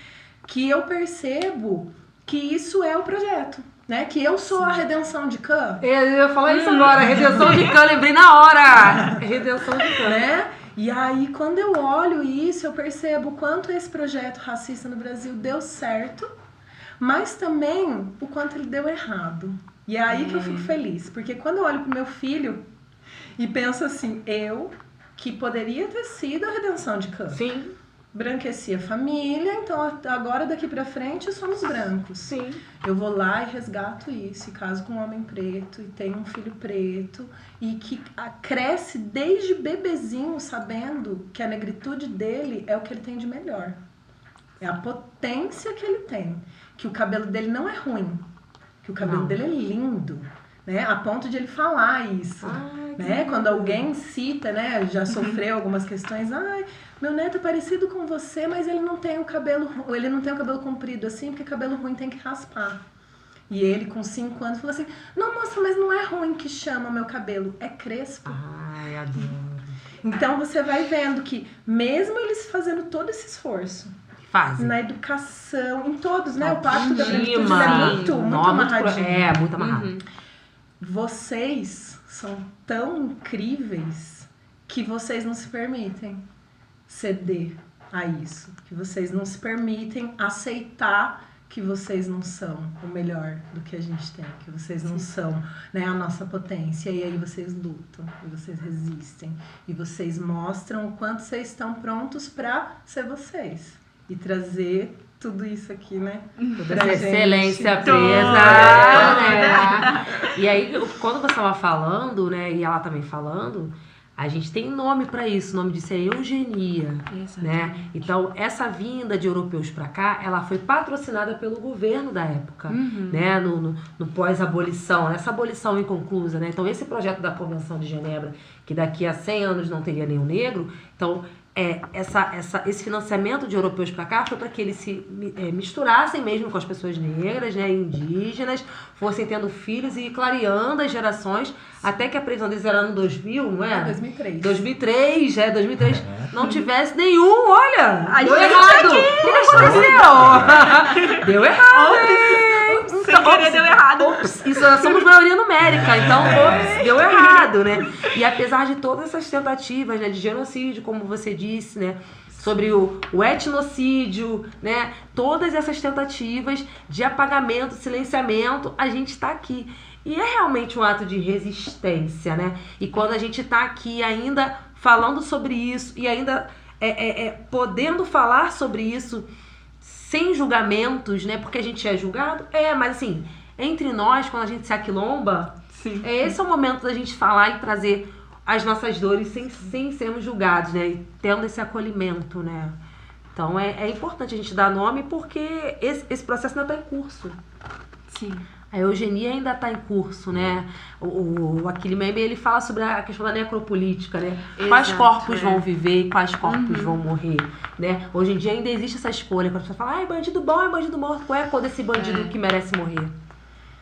que eu percebo que isso é o projeto. né? Que eu sou a redenção de Khan. Eu ia falar isso agora, redenção de Khan, lembrei na hora. Redenção de Khan. Né? E aí, quando eu olho isso, eu percebo o quanto esse projeto racista no Brasil deu certo, mas também o quanto ele deu errado. E é aí que eu fico feliz, porque quando eu olho pro meu filho e penso assim, eu, que poderia ter sido a redenção de Khan, Sim, branqueci a família, então agora daqui pra frente somos brancos. sim. Eu vou lá e resgato isso, e caso com um homem preto, e tenho um filho preto, e que cresce desde bebezinho sabendo que a negritude dele é o que ele tem de melhor. É a potência que ele tem. Que o cabelo dele não é ruim, que o cabelo Não. dele é lindo, né? A ponto de ele falar isso. Né? Quando alguém cita, né? Já sofreu algumas questões, meu neto é parecido com você, mas ele não tem o cabelo comprido assim, porque cabelo ruim tem que raspar. E ele, com 5 anos, falou assim, não, moça, mas não é ruim que chama o meu cabelo, é crespo. Ai, adoro. Então você vai vendo que, mesmo eles fazendo todo esse esforço, Fazem. na educação, em todos, né? O pacto da branquitude Autoestima. é muito amarradinho. Muito amarrado. Vocês são tão incríveis que vocês não se permitem ceder a isso. Que vocês não se permitem aceitar que vocês não são o melhor do que a gente tem. Que vocês não são, né, a nossa potência. E aí vocês lutam, e vocês resistem. E vocês mostram o quanto vocês estão prontos para ser vocês. E trazer tudo isso aqui, né? Toda pra essa gente. excelência presa. Né? E aí, quando você estava falando, né, e ela também falando, a gente tem nome para isso. O nome disso é eugenia. Né? Então, essa vinda de europeus para cá, ela foi patrocinada pelo governo da época, né? No pós-abolição, essa abolição inconclusa. Né? Então, esse projeto da Convenção de Genebra, que daqui a 100 anos não teria nenhum negro, então... esse financiamento de europeus para cá foi para que eles se misturassem mesmo com as pessoas negras, né, indígenas, fossem tendo filhos e clareando as gerações, até que a previsão deles era no 2000, não é? 2003. 2003, não tivesse nenhum, olha, deu errado. O que aconteceu? Deu errado, Sem querer deu errado. Isso, nós somos maioria numérica, então deu errado, né? E apesar de todas essas tentativas, né, de genocídio, como você disse, né, sobre o etnocídio, né, todas essas tentativas de apagamento, silenciamento, a gente está aqui. E é realmente um ato de resistência, né? E quando a gente está aqui ainda falando sobre isso e ainda podendo falar sobre isso sem julgamentos, né? Porque a gente é julgado, mas assim, entre nós, quando a gente se aquilomba, esse é o momento da gente falar e trazer as nossas dores sem sermos julgados, né? E tendo esse acolhimento, né? Então é importante a gente dar nome porque esse processo ainda está em curso. Sim. A eugenia ainda está em curso, né? O Achille Mbembe, ele fala sobre a questão da necropolítica, né? Exato, quais corpos vão viver e quais corpos vão morrer, né? Hoje em dia ainda existe essa escolha, quando a pessoa fala, bandido bom é bandido morto, qual é a cor desse bandido que merece morrer,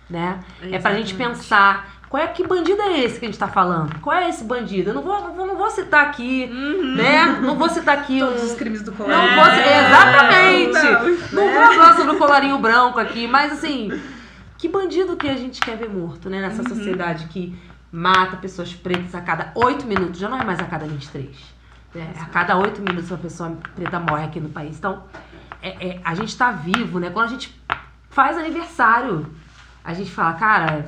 né? É pra gente pensar, que bandido é esse que a gente tá falando? Qual é esse bandido? Eu não vou citar aqui, né? Não vou citar aqui todos os crimes do Não colarinho. vou exatamente! Não vou falar sobre o colarinho branco aqui, mas assim... Que bandido que a gente quer ver morto, né? Nessa sociedade que mata pessoas pretas a cada 8 minutos. Já não é mais a cada 23. Né? A cada 8 minutos uma pessoa preta morre aqui no país. Então, a gente tá vivo, né? Quando a gente faz aniversário, a gente fala, cara,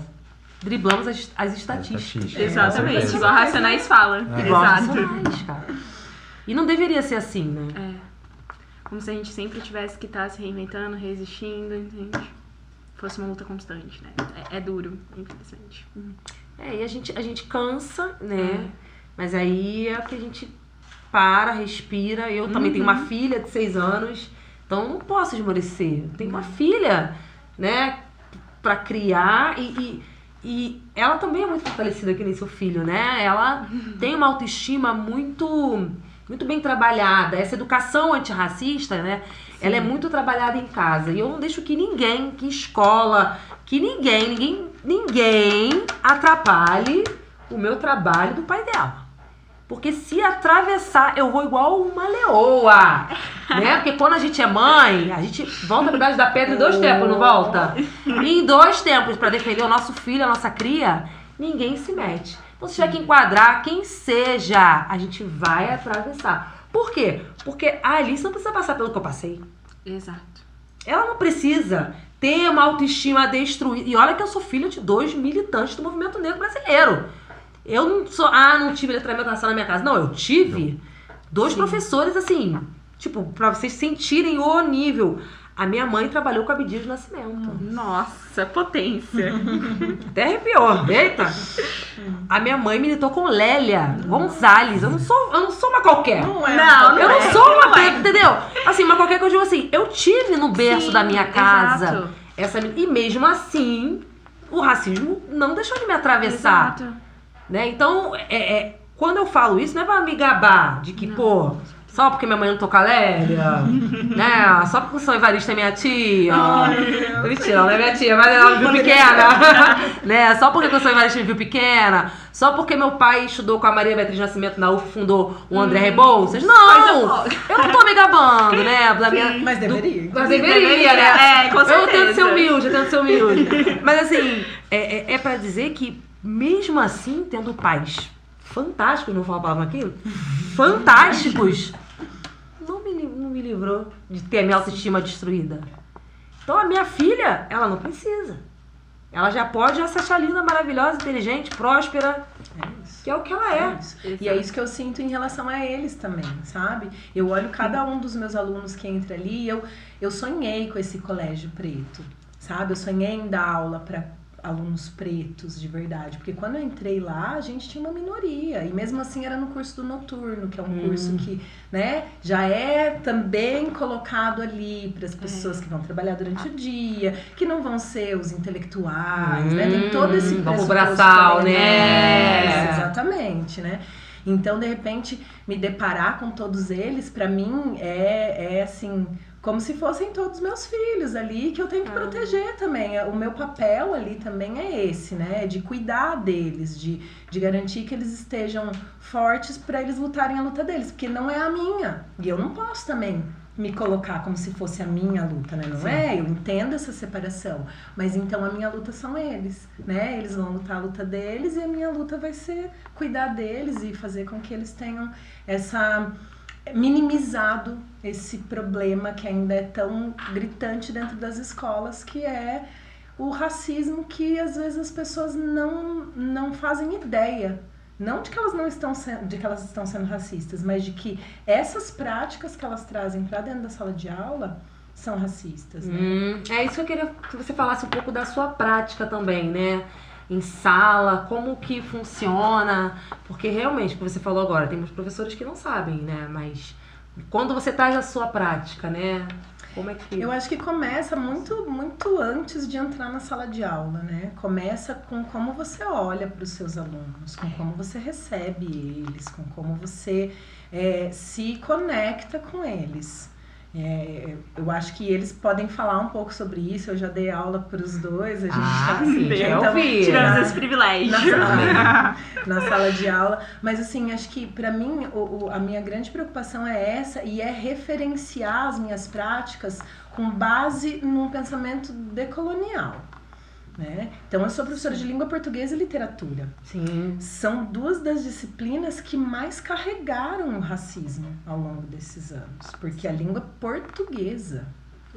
driblamos as estatísticas. Exatamente, igual Racionais fala. Igual Exato. Racionais, cara. E não deveria ser assim, né? Como se a gente sempre tivesse que estar se reinventando, resistindo, entende? Fosse uma luta constante, né? É duro, é interessante. E a gente cansa, né? Mas aí é que a gente para, respira. Eu também tenho uma filha de 6 anos, então eu não posso esmorecer. Eu tenho uma filha, né? Pra criar e ela também é muito fortalecida que nem seu filho, né? Ela tem uma autoestima muito bem trabalhada. Essa educação antirracista, né? Sim. Ela é muito trabalhada em casa. E eu não deixo que ninguém, que escola, que ninguém atrapalhe o meu trabalho do pai dela. Porque se atravessar, eu vou igual uma leoa, né? Porque quando a gente é mãe, a gente volta debaixo da pedra em 2 tempos, não volta? E em 2 tempos, pra defender o nosso filho, a nossa cria, ninguém se mete. Então, se tiver que enquadrar quem seja, a gente vai atravessar. Por quê? Porque a Alice não precisa passar pelo que eu passei. Exato. Ela não precisa ter uma autoestima destruída. E olha que eu sou filha de 2 militantes do movimento negro brasileiro. Eu não sou, não tive letramento racial na minha casa. Não, eu tive 2 professores, assim, tipo, pra vocês sentirem o nível. A minha mãe trabalhou com Abdias do Nascimento. Nossa, potência. Até arrepiou. Eita! A minha mãe militou com Lélia Gonzalez. Eu não sou uma qualquer. Não é. Não, Eu não não é. sou uma preta, entendeu? Assim, uma qualquer que eu digo assim, eu tive no berço Sim, da minha casa. exato. E mesmo assim, o racismo não deixou de me atravessar. Exato. Né? Então, quando eu falo isso, não é pra me gabar de que, pô, só porque minha mãe não toca Lélia, né? Só porque o São Evaristo é minha tia. Mentira, não é minha tia, mas ela me viu pequena. Né? Só porque o São Evaristo me viu pequena. Só porque meu pai estudou com a Maria Beatriz Nascimento na UF, fundou o André Rebouças. Não! Eu não tô me gabando, né? Da minha, Mas deveria. mas deveria, né? Com certeza. Eu tento ser humilde. Mas assim, é pra dizer que, mesmo assim, tendo pais fantásticos, não vou falar a palavra aqui, fantásticos, não me livrou de ter a minha autoestima destruída. Então a minha filha, ela não precisa. Ela já pode se achar linda, maravilhosa, inteligente, próspera, que é o que ela é. E é isso que eu sinto em relação a eles também, sabe? Eu olho cada um dos meus alunos que entra ali, eu sonhei com esse colégio preto, sabe? Eu sonhei em dar aula para alunos pretos de verdade, porque quando eu entrei lá, a gente tinha uma minoria, e mesmo assim era no curso do noturno, que é um curso que, né, já é também colocado ali para as pessoas que vão trabalhar durante o dia, que não vão ser os intelectuais, né, tem todo esse vamos braçal, também, né? Exatamente, né. Então, de repente, me deparar com todos eles, para mim, é assim, como se fossem todos meus filhos ali, que eu tenho que proteger também. O meu papel ali também é esse, né? De cuidar deles, de garantir que eles estejam fortes para eles lutarem a luta deles, porque não é a minha. E eu não posso também me colocar como se fosse a minha luta, né? Não é? Eu entendo essa separação. Mas então a minha luta são eles, né? Eles vão lutar a luta deles e a minha luta vai ser cuidar deles e fazer com que eles tenham minimizado esse problema que ainda é tão gritante dentro das escolas, que é o racismo, que às vezes as pessoas não fazem ideia. Não de que elas não estão sendo racistas, mas de que essas práticas que elas trazem para dentro da sala de aula são racistas, né? É isso que eu queria que você falasse um pouco da sua prática também, né? Em sala, como que funciona, porque realmente, como você falou agora, tem muitos professores que não sabem, né? Mas quando você traz a sua prática, né? Como é que... Eu acho que começa muito, muito antes de entrar na sala de aula, né? Começa com como você olha para os seus alunos, com como você recebe eles, com como você se conecta com eles. Eu acho que eles podem falar um pouco sobre isso. Eu já dei aula para os dois. A gente tiramos esse privilégio na sala de aula. Mas assim, acho que para mim a minha grande preocupação é essa, e é referenciar as minhas práticas com base num pensamento decolonial. Né? Então, eu sou professora de língua portuguesa e literatura. Sim. São 2 das disciplinas que mais carregaram o racismo ao longo desses anos. Porque a língua portuguesa.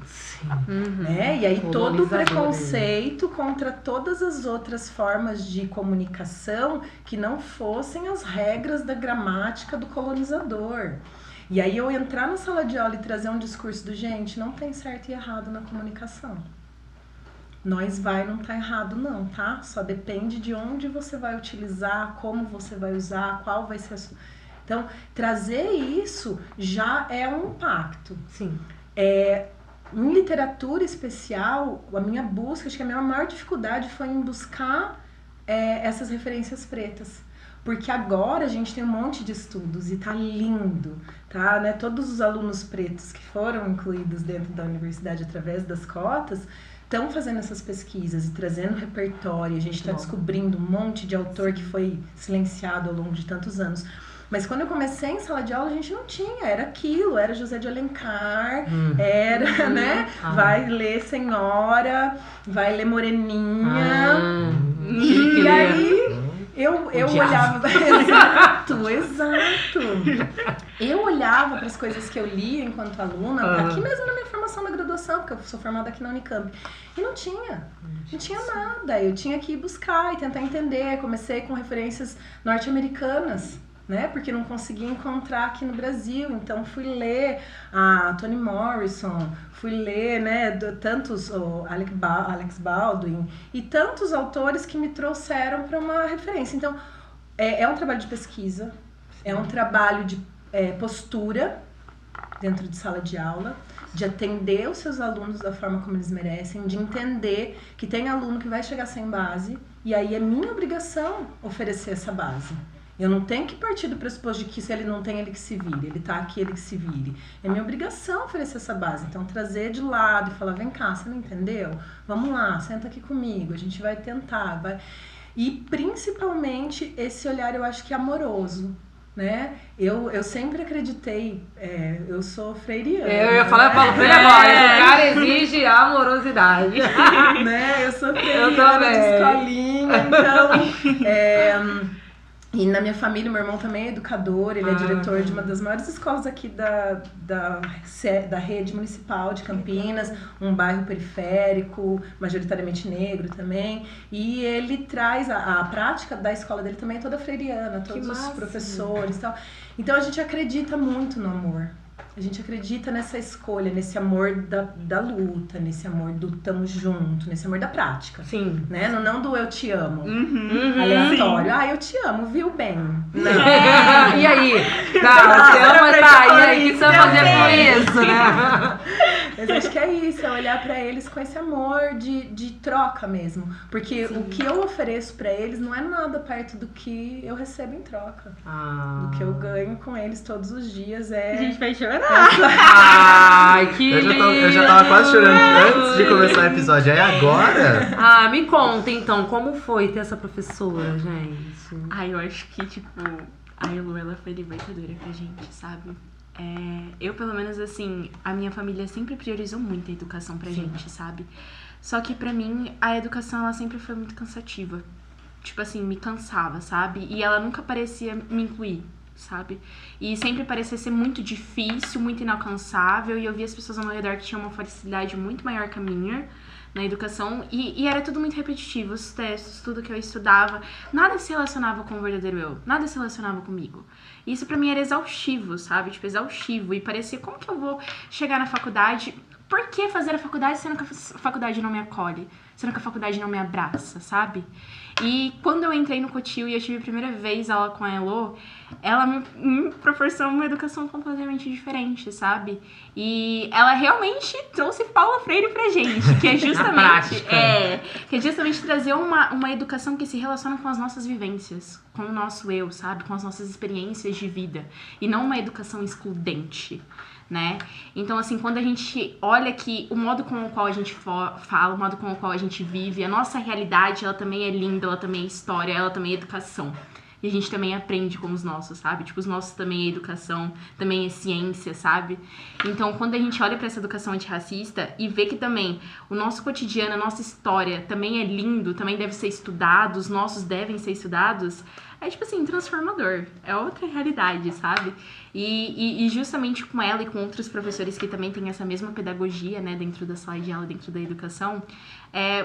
Sim. Né? E aí todo o preconceito contra todas as outras formas de comunicação que não fossem as regras da gramática do colonizador. E aí eu entrar na sala de aula e trazer um discurso do gente, não tem certo e errado na comunicação. Não tá errado não, tá? Só depende de onde você vai utilizar, como você vai usar, qual vai ser a sua... Então, trazer isso já é um impacto. Sim. Em literatura especial, a minha busca, acho que a minha maior dificuldade foi em buscar essas referências pretas. Porque agora a gente tem um monte de estudos e tá lindo, tá? Né? Todos os alunos pretos que foram incluídos dentro da universidade através das cotas estão fazendo essas pesquisas e trazendo repertório. A gente está descobrindo um monte de autor que foi silenciado ao longo de tantos anos. Mas quando eu comecei em sala de aula, a gente não tinha, era aquilo, era José de Alencar, era, né? Vai ler Senhora, vai ler Moreninha. E aí eu olhava. Exato. Eu olhava para as coisas que eu lia enquanto aluna, aqui mesmo na minha formação da graduação, porque eu sou formada aqui na Unicamp. E não tinha nada. Eu tinha que ir buscar e tentar entender. Comecei com referências norte-americanas, né? Porque não conseguia encontrar aqui no Brasil. Então fui ler a Toni Morrison, fui ler, né, tantos, o Alex Baldwin e tantos autores que me trouxeram para uma referência. Então é um trabalho de pesquisa, é um trabalho de postura dentro de sala de aula, de atender os seus alunos da forma como eles merecem, de entender que tem aluno que vai chegar sem base, e aí é minha obrigação oferecer essa base. Eu não tenho que partir do pressuposto de que se ele não tem, ele que se vire, ele tá aqui, ele que se vire. É minha obrigação oferecer essa base. Então, trazer de lado e falar, vem cá, você não entendeu? Vamos lá, senta aqui comigo, a gente vai tentar. E, principalmente, esse olhar, eu acho que é amoroso. Né? Eu sempre acreditei, eu sou freiriana. Eu ia falar, Paulo Freire agora, o cara exige amorosidade. Né? Eu sou freiriana de escolinha, então... E na minha família, meu irmão também é educador, ele é diretor de uma das maiores escolas aqui da rede municipal de Campinas, um bairro periférico, majoritariamente negro também. E ele traz a prática da escola dele também é toda freiriana, todos os professores e tal. Então a gente acredita muito no amor. A gente acredita nessa escolha, nesse amor da luta, nesse amor do tamo junto, nesse amor da prática. Sim. Né? Não do eu te amo. Aleatório. Sim. Eu te amo, viu bem? Não. E aí? Tá, você ama, tá. E aí, o que você vai fazer com isso, né? Mas acho que é isso, é olhar pra eles com esse amor de troca mesmo. Porque o que eu ofereço pra eles não é nada perto do que eu recebo em troca. Do que eu ganho com eles todos os dias A gente vai chorar. Ai, que eu já tava quase chorando antes de começar o episódio. Aí agora... me conta então, como foi ter essa professora, gente? Eu acho que, tipo, a Elu, ela foi libertadora pra gente, sabe? Eu, pelo menos, assim, a minha família sempre priorizou muito a educação pra gente, sabe? Só que pra mim, a educação, ela sempre foi muito cansativa. Tipo assim, me cansava, sabe? E ela nunca parecia me incluir, sabe? E sempre parecia ser muito difícil, muito inalcançável, e eu via as pessoas ao meu redor que tinham uma facilidade muito maior que a minha na educação, e era tudo muito repetitivo, os testes, tudo que eu estudava, nada se relacionava com o verdadeiro eu, nada se relacionava comigo. E isso pra mim era exaustivo, sabe? Tipo, exaustivo, e parecia, como que eu vou chegar na faculdade? Por que fazer a faculdade sendo que a faculdade não me acolhe? Sendo que a faculdade não me abraça, sabe? E quando eu entrei no Cotil e eu tive a primeira vez aula com a Elo, ela me proporcionou uma educação completamente diferente, sabe? E ela realmente trouxe Paulo Freire pra gente, que é justamente, que é justamente trazer uma educação que se relaciona com as nossas vivências, com o nosso eu, sabe? Com as nossas experiências de vida, e não uma educação excludente, né? Então, assim, quando a gente olha que o modo com o qual a gente fala, o modo com o qual a gente vive, a nossa realidade, ela também é linda, ela também é história, ela também é educação. E a gente também aprende com os nossos, sabe? Tipo, os nossos também é educação, também é ciência, sabe? Então, quando a gente olha pra essa educação antirracista e vê que também o nosso cotidiano, a nossa história também é lindo, também deve ser estudado, os nossos devem ser estudados, é, tipo assim, transformador. É outra realidade, sabe? E justamente com ela e com outros professores que também têm essa mesma pedagogia, né, dentro da sala de aula, dentro da educação,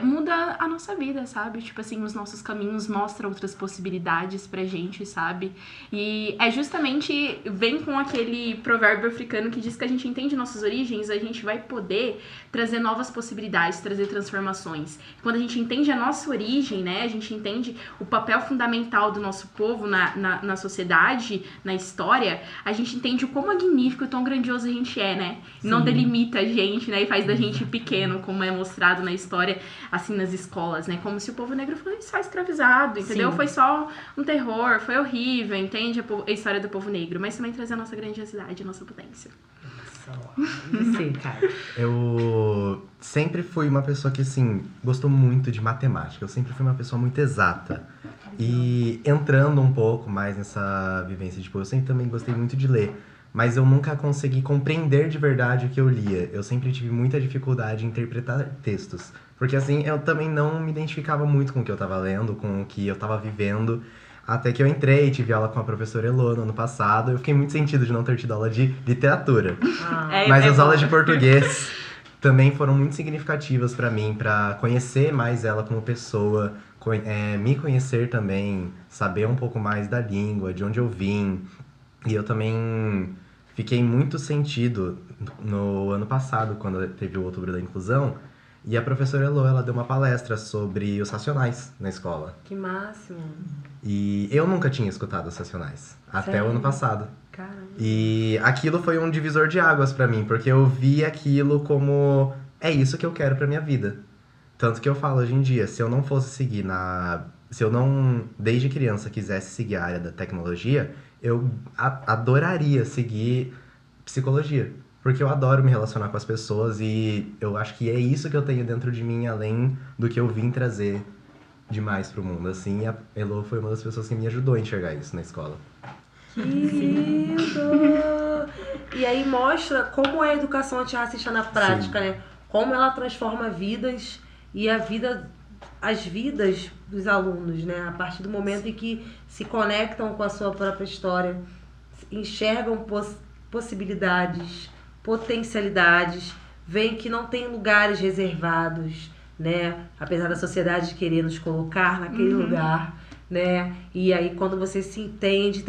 muda a nossa vida, sabe? Tipo assim, os nossos caminhos mostram outras possibilidades pra gente, sabe? E é justamente, vem com aquele provérbio africano que diz que a gente entende nossas origens, a gente vai poder trazer novas possibilidades, trazer transformações. Quando a gente entende a nossa origem, né, a gente entende o papel fundamental do nosso povo na sociedade, na história, a gente entende o quão magnífico e tão grandioso a gente é, né? Sim. Não delimita a gente, né, e faz da gente pequeno, como é mostrado na história, assim, nas escolas, né? Como se o povo negro fosse só escravizado, entendeu? Sim. Foi só um terror, foi horrível, entende? A história do povo negro, mas também trazer a nossa grandiosidade, a nossa potência. Sim, cara. Eu sempre fui uma pessoa que, assim, gostou muito de matemática. Eu sempre fui uma pessoa muito exata. E entrando um pouco mais nessa vivência, tipo, eu sempre também gostei muito de ler, mas eu nunca consegui compreender de verdade o que eu lia. Eu sempre tive muita dificuldade em interpretar textos. Porque assim, eu também não me identificava muito com o que eu tava lendo, com o que eu tava vivendo. Até que eu entrei, tive aula com a professora Elô no ano passado. Eu fiquei muito sentido de não ter tido aula de literatura. Mas as aulas de português também foram muito significativas pra mim, pra conhecer mais ela como pessoa, me conhecer também, saber um pouco mais da língua, de onde eu vim. E eu também fiquei muito sentido no ano passado, quando teve o Outubro da Inclusão. E a professora Elô, ela deu uma palestra sobre os Racionais na escola. Que máximo. E eu nunca tinha escutado os Racionais, até Sério? o ano passado. Caramba. E aquilo foi um divisor de águas pra mim, porque eu vi aquilo como, é isso que eu quero pra minha vida. Tanto que eu falo hoje em dia, se eu não fosse seguir se eu não, desde criança, quisesse seguir a área da tecnologia, eu adoraria seguir psicologia. Porque eu adoro me relacionar com as pessoas e eu acho que é isso que eu tenho dentro de mim, além do que eu vim trazer demais pro mundo. Assim, a Elô foi uma das pessoas que me ajudou a enxergar isso na escola. Que lindo! E aí mostra como é a educação antirracista na prática, né? Como ela transforma vidas e as vidas dos alunos, né? A partir do momento em que se conectam com a sua própria história, enxergam possibilidades, potencialidades, veem que não tem lugares reservados, né? Apesar da sociedade querer nos colocar naquele lugar, né? E aí quando você se entende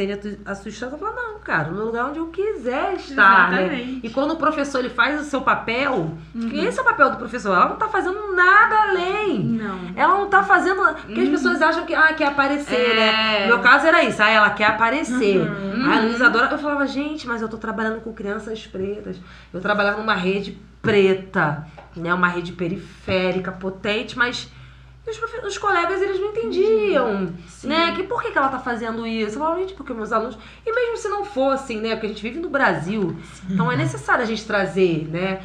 a sua história, você fala, não, cara, no lugar onde eu quiser estar, Exatamente. né? E quando o professor ele faz o seu papel, que esse é o papel do professor, ela não tá fazendo nada além. Não. Ela não tá fazendo. Porque as pessoas acham que quer aparecer, né? No meu caso era isso, ela quer aparecer. A Luísa adora. Eu falava, gente, mas eu tô trabalhando com crianças pretas. Eu trabalhava numa rede preta, né? Uma rede periférica, potente, mas os colegas, eles não entendiam, né? Que por que ela tá fazendo isso? Eu falava, gente, porque meus alunos... E mesmo se não fossem, né? Porque a gente vive no Brasil, então é necessário a gente trazer, né?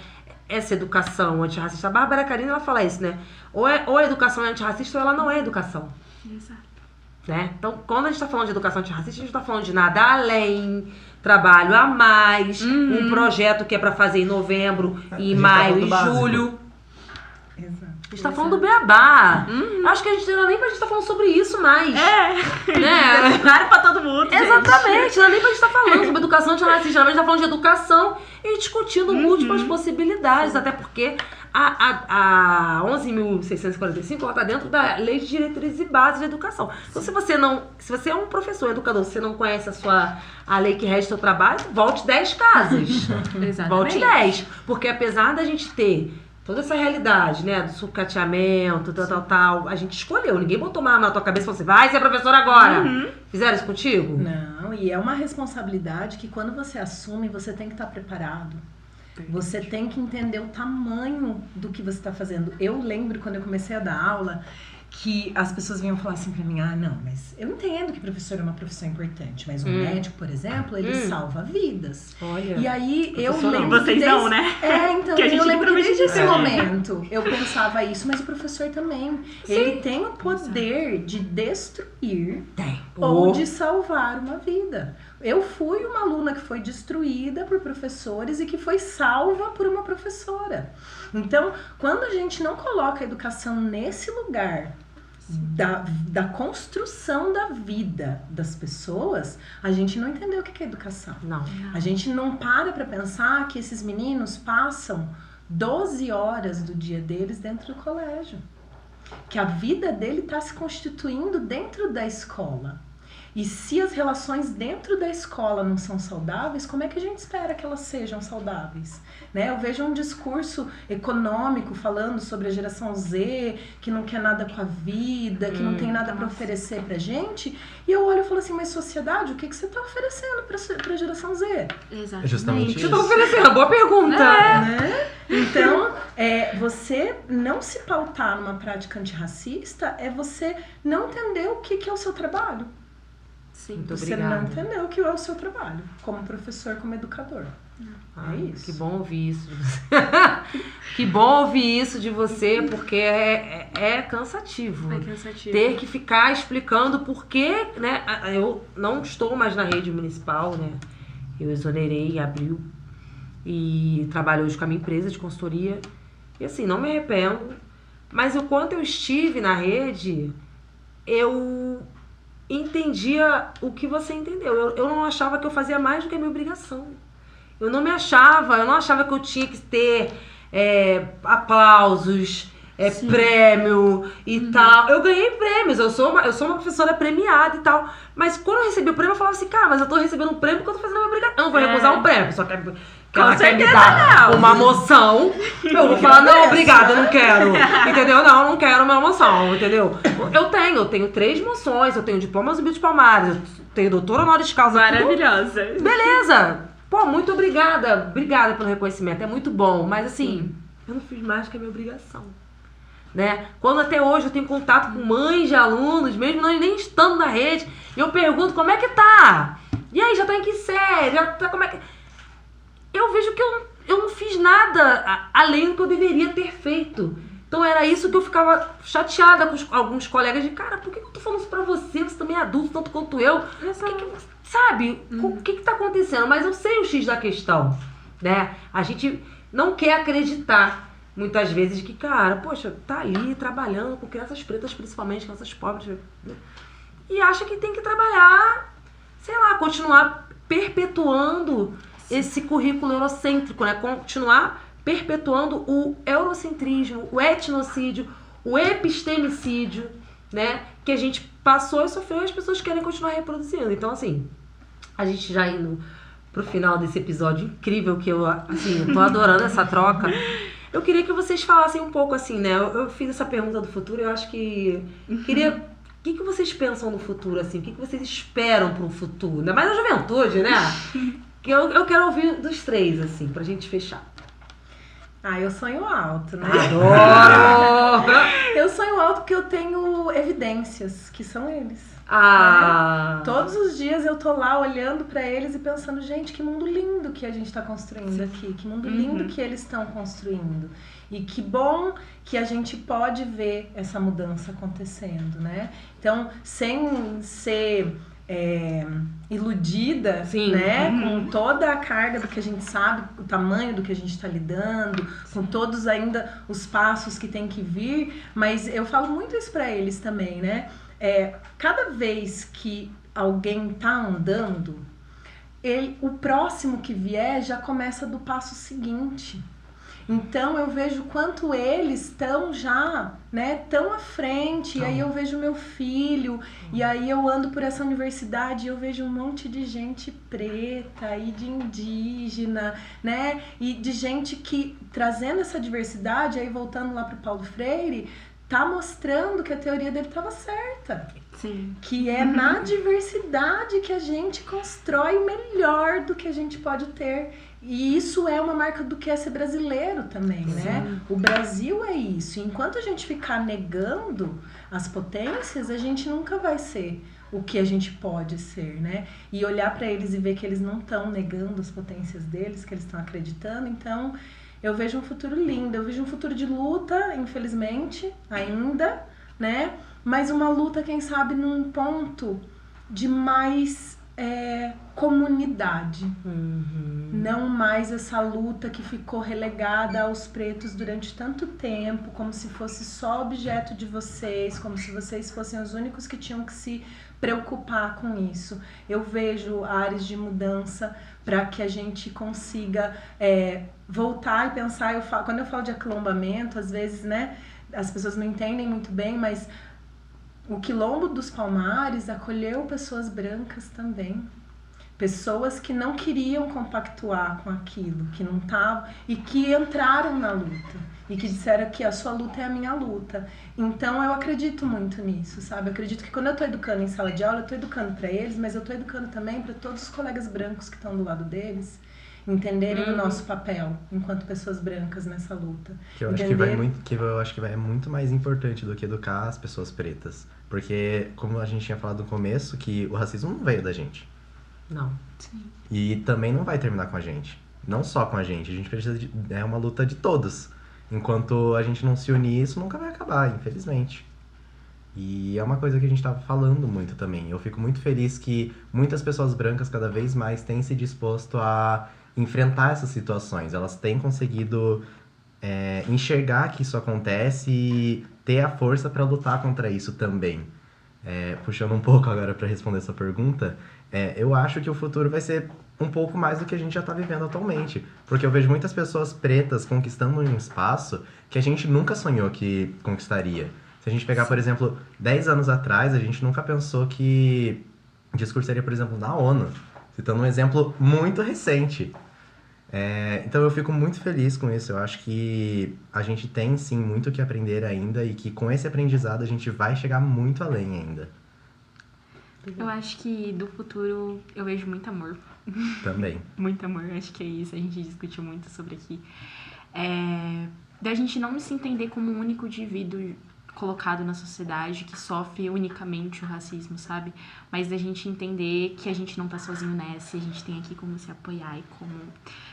Essa educação antirracista. A Bárbara Carina, ela fala isso, né? Ou a educação é antirracista ou ela não é educação. Exato. Né? Então, quando a gente tá falando de educação antirracista, a gente tá falando de nada além, trabalho a mais, um projeto que é pra fazer em novembro, em maio, em julho. Exato. A gente tá falando do beabá. Acho que a gente não é nem pra gente tá falando sobre isso mais. Né? Claro pra todo mundo, gente. Exatamente, não é nem pra gente estar falando sobre educação antirracista, a gente tá falando de educação e discutindo múltiplas possibilidades, até porque a 11.645 ela tá dentro da Lei de Diretrizes e Bases da Educação. Então se você é um professor, um educador, se você não conhece a lei que rege o seu trabalho, volte 10 casas. Volte 10. Porque apesar da gente ter toda essa realidade, né, do sucateamento, tal, a gente escolheu. Ninguém botou uma arma na tua cabeça e falou assim, vai ser professor agora. Fizeram isso contigo? Não, e é uma responsabilidade que quando você assume, você tem que estar preparado. Você tem que entender o tamanho do que você está fazendo. Eu lembro quando eu comecei a dar aula que as pessoas vinham falar assim pra mim, não, mas eu entendo que professor é uma profissão importante, mas um médico, por exemplo, ele salva vidas. Olha. E aí eu Professor, lembro vocês não, né? Então Que a gente eu lembro que literalmente desde esse é. momento eu pensava isso, mas o professor também. Ele tem o poder de destruir ou de salvar uma vida. Eu fui uma aluna que foi destruída por professores e que foi salva por uma professora. Então, quando a gente não coloca a educação nesse lugar da construção da vida das pessoas, a gente não entendeu o que é educação. Não. A gente não para pensar que esses meninos passam 12 horas do dia deles dentro do colégio. Que a vida dele está se constituindo dentro da escola. E se as relações dentro da escola não são saudáveis, como é que a gente espera que elas sejam saudáveis? Né? Eu vejo um discurso econômico falando sobre a geração Z, que não quer nada com a vida, que não tem nada para oferecer pra gente. E eu olho e falo assim, mas sociedade, o que você está oferecendo pra geração Z? Exatamente. É justamente Você isso. tá oferecendo, boa pergunta. Né? Então, você não se pautar numa prática antirracista é você não entender o que é o seu trabalho. Sim. Muito Você obrigada. não entendeu o que é o seu trabalho, como professor, como educador. É isso. Que bom ouvir isso de você. Que bom ouvir isso de você, porque é cansativo. É cansativo. Ter que ficar explicando por que, né? Eu não estou mais na rede municipal, né? Eu exonerei em abril e trabalho hoje com a minha empresa de consultoria. E assim, não me arrependo. Mas o quanto eu estive na rede, eu entendia o que você entendeu. Eu não achava que eu fazia mais do que a minha obrigação. Eu não achava que eu tinha que ter aplausos, prêmio e tal. Eu ganhei prêmios, eu sou uma professora premiada e tal. Mas quando eu recebi o prêmio, eu falava assim, cara, mas eu tô recebendo um prêmio porque eu tô fazendo a minha obrigação. Eu não vou recusar um prêmio, só que ela quer me dar uma moção. Eu vou falar, não, obrigada, eu não quero. Entendeu? Não quero uma moção, entendeu? Eu tenho 3 moções, eu tenho diploma Zumbi de Palmares, eu tenho doutora honoris causa. Maravilhosa. Beleza! Pô, muito obrigada. Obrigada pelo reconhecimento, é muito bom. Mas assim, eu não fiz mais do que a minha obrigação. Né? Quando até hoje eu tenho contato com mães de alunos, mesmo não nem estando na rede, e eu pergunto como é que tá? E aí, já tá em que série? Já tá, como é que... Eu vejo que eu não fiz nada além do que eu deveria ter feito. Então era isso que eu ficava chateada com alguns colegas de, cara, por que eu tô falando isso pra você? Você também é adulto, tanto quanto eu. Sabe? O que tá acontecendo? Mas eu sei o X da questão, né? A gente não quer acreditar, muitas vezes, de que, cara, poxa, tá ali trabalhando com crianças pretas, principalmente, crianças pobres, né? E acha que tem que trabalhar, sei lá, continuar perpetuando esse currículo eurocêntrico, né? Continuar perpetuando o eurocentrismo, o etnocídio, o epistemicídio, né? Que a gente passou e sofreu e as pessoas querem continuar reproduzindo. Então, assim, a gente já indo pro final desse episódio incrível, que eu tô adorando essa troca, eu queria que vocês falassem um pouco, assim, né? Eu fiz essa pergunta do futuro, eu acho que queria... O que vocês pensam no futuro, assim? O que vocês esperam para um futuro? Ainda mais a juventude, né? Que eu quero ouvir dos 3, assim, pra gente fechar. Eu sonho alto, né? Adoro! Eu sonho alto porque eu tenho evidências, que são eles. Todos os dias eu tô lá olhando pra eles e pensando, gente, que mundo lindo que a gente tá construindo aqui. Que mundo lindo que eles estão construindo. E que bom que a gente pode ver essa mudança acontecendo, né? Então, sem ser... iludida, né? Com toda a carga do que a gente sabe, o tamanho do que a gente está lidando, com todos ainda os passos que tem que vir, mas eu falo muito isso para eles também, né? Cada vez que alguém tá andando, o próximo que vier já começa do passo seguinte. Então eu vejo quanto eles estão já, né, tão à frente, e aí eu vejo meu filho, e aí eu ando por essa universidade e eu vejo um monte de gente preta e de indígena, né, e de gente que, trazendo essa diversidade, aí voltando lá pro Paulo Freire, tá mostrando que a teoria dele estava certa. Sim. Que é na diversidade que a gente constrói melhor do que a gente pode ter. E isso é uma marca do que é ser brasileiro também, né? O Brasil é isso. Enquanto a gente ficar negando as potências, a gente nunca vai ser o que a gente pode ser, né? E olhar para eles e ver que eles não estão negando as potências deles, que eles estão acreditando. Então, eu vejo um futuro lindo. Eu vejo um futuro de luta, infelizmente, ainda, né? Mas uma luta, quem sabe, num ponto de mais... comunidade. Não mais essa luta que ficou relegada aos pretos durante tanto tempo, como se fosse só objeto de vocês, como se vocês fossem os únicos que tinham que se preocupar com isso. Eu vejo áreas de mudança para que a gente consiga voltar e pensar. Quando eu falo de aquilombamento, às vezes, né, as pessoas não entendem muito bem, mas o Quilombo dos Palmares acolheu pessoas brancas também. Pessoas que não queriam compactuar com aquilo, que não estavam, e que entraram na luta. E que disseram que a sua luta é a minha luta. Então eu acredito muito nisso, sabe? Eu acredito que quando eu estou educando em sala de aula, eu estou educando para eles, mas eu estou educando também para todos os colegas brancos que estão do lado deles, entenderem o nosso papel enquanto pessoas brancas nessa luta. Que eu acho que é muito mais importante do que educar as pessoas pretas. Porque, como a gente tinha falado no começo, que o racismo não veio da gente. Não. E também não vai terminar com a gente. Não só com a gente precisa é uma luta de todos. Enquanto a gente não se unir, isso nunca vai acabar, infelizmente. E é uma coisa que a gente tava falando muito também. Eu fico muito feliz que muitas pessoas brancas cada vez mais têm se disposto a enfrentar essas situações. Elas têm conseguido enxergar que isso acontece e ter a força para lutar contra isso também. Puxando um pouco agora para responder essa pergunta, eu acho que o futuro vai ser um pouco mais do que a gente já está vivendo atualmente. Porque eu vejo muitas pessoas pretas conquistando um espaço que a gente nunca sonhou que conquistaria. Se a gente pegar, por exemplo, 10 anos atrás, a gente nunca pensou que discursaria, por exemplo, na ONU. Citando um exemplo muito recente. Então eu fico muito feliz com isso. Eu acho que a gente tem, sim, muito o que aprender ainda e que com esse aprendizado a gente vai chegar muito além ainda. Eu acho que do futuro eu vejo muito amor. Também. Muito amor, acho que é isso. A gente discutiu muito sobre aqui. Da gente não se entender como um único indivíduo colocado na sociedade que sofre unicamente o racismo, sabe? Mas da gente entender que a gente não tá sozinho nessa, e a gente tem aqui como se apoiar e como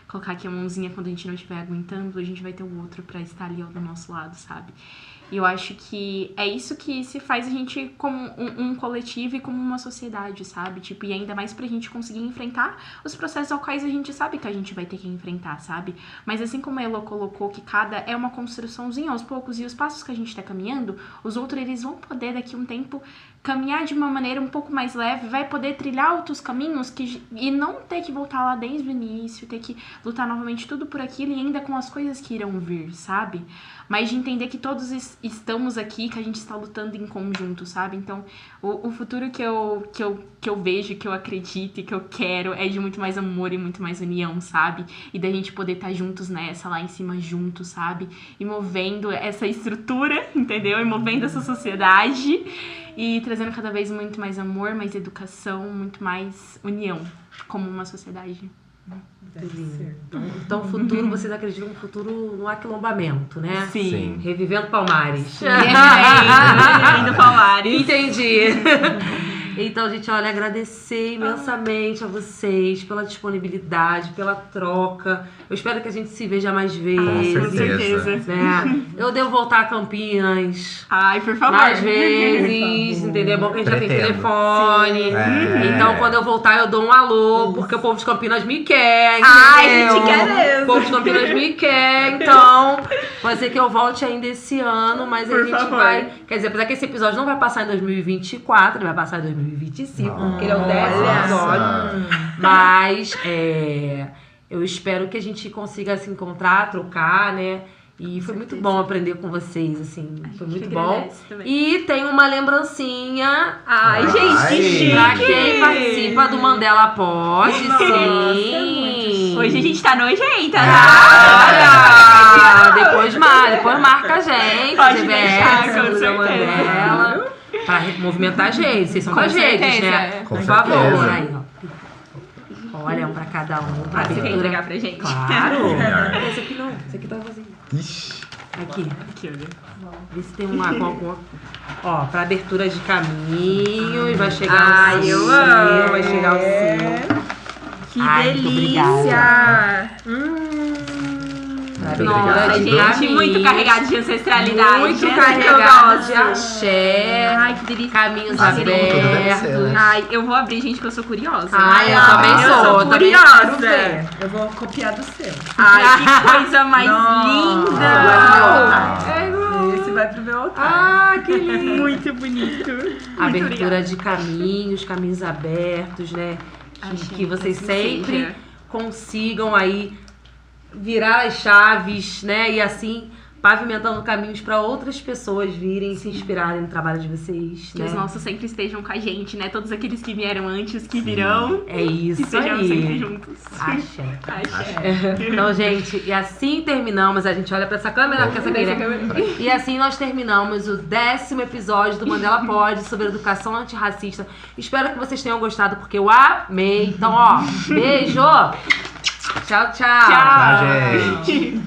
colocar aqui a mãozinha quando a gente não estiver aguentando, a gente vai ter o outro pra estar ali do nosso lado, sabe? E eu acho que é isso que se faz a gente como um coletivo e como uma sociedade, sabe? Tipo, e ainda mais pra gente conseguir enfrentar os processos aos quais a gente sabe que a gente vai ter que enfrentar, sabe? Mas assim como a Elo colocou que cada é uma construçãozinha aos poucos e os passos que a gente tá caminhando, os outros eles vão poder daqui a um tempo caminhar de uma maneira um pouco mais leve, vai poder trilhar outros caminhos e não ter que voltar lá desde o início, ter que lutar novamente tudo por aquilo e ainda com as coisas que irão vir, sabe? Mas de entender que todos estamos aqui, que a gente está lutando em conjunto, sabe? Então, o futuro que eu vejo, que eu acredito e que eu quero é de muito mais amor e muito mais união, sabe? E da gente poder estar juntos nessa, lá em cima juntos, sabe? E movendo essa estrutura, entendeu? E movendo essa sociedade e trazendo cada vez muito mais amor, mais educação, muito mais união como uma sociedade. Então, o futuro, vocês acreditam no futuro no aquilombamento, né? Sim. Revivendo Palmares. Revivendo Palmares. Entendi. Então, gente, olha, agradecer imensamente a vocês pela disponibilidade, pela troca. Eu espero que a gente se veja mais vezes. Com certeza. Né? Eu devo voltar a Campinas. Ai, por favor. Mais vezes, entendeu? É bom que a gente já tem telefone. Então, quando eu voltar, eu dou um alô, porque o povo de Campinas me quer, entendeu? Ai, a gente quer mesmo. O povo de Campinas me quer, então pode ser que eu volte ainda esse ano, mas a gente vai... Quer dizer, apesar que esse episódio não vai passar em 2024, ele vai passar em 2025, porque ele é o 10º episódio. Mas eu espero que a gente consiga se encontrar, trocar, né? E foi muito bom aprender com vocês, assim. Foi muito bom. E tem uma lembrancinha. Ai, gente, que chique! Pra quem participa do Mandela Pod, sim. Hoje a gente tá nojenta, tá? Depois marca a gente. Pode deixar, com certeza. Mandela, pra movimentar a gente. Vocês são das redes, né? Com Por favor. certeza. Aí, ó. Olha, um pra cada um. Pra Você quer abertura. entregar pra gente? Claro. Esse aqui não. Esse aqui tá vazio. Ixi. Aqui. olha. Vê se tem uma. Ó, pra abertura de caminhos. Vai chegar o eu seu. amo. Vai chegar o seu. Que Ai, muito delícia! Muito Nossa, obrigado. gente, muito carregado de ancestralidade. Muito essa carregado de que eu gosto. axé. Ai, que delícia. Caminhos Tudo deve abertos. ser, né? Ai, eu vou abrir, gente, que eu sou curiosa. Ai, eu também eu sou. sou Também curiosa. quero ver. Eu vou copiar do seu. Ai, que coisa mais Nossa. linda! Esse vai pro meu altar. Ah, que lindo. Muito bonito. Muito Abertura obrigada. de caminhos abertos, né? Achei Que vocês que sempre seja. consigam aí virar as chaves, né? E assim, pavimentando caminhos para outras pessoas virem e se inspirarem no trabalho de vocês, Que né? os nossos sempre estejam com a gente, né? Todos aqueles que vieram antes, que virão. É isso E estejamos sempre aí. juntos. Axé. Axé. Então, gente, e assim terminamos. A gente olha pra essa câmera, que essa aqui, né? E assim nós terminamos o 10º episódio do Mandela Pod sobre educação antirracista. Espero que vocês tenham gostado, porque eu amei. Então, ó, beijo! Tchau, tchau! Tchau, gente.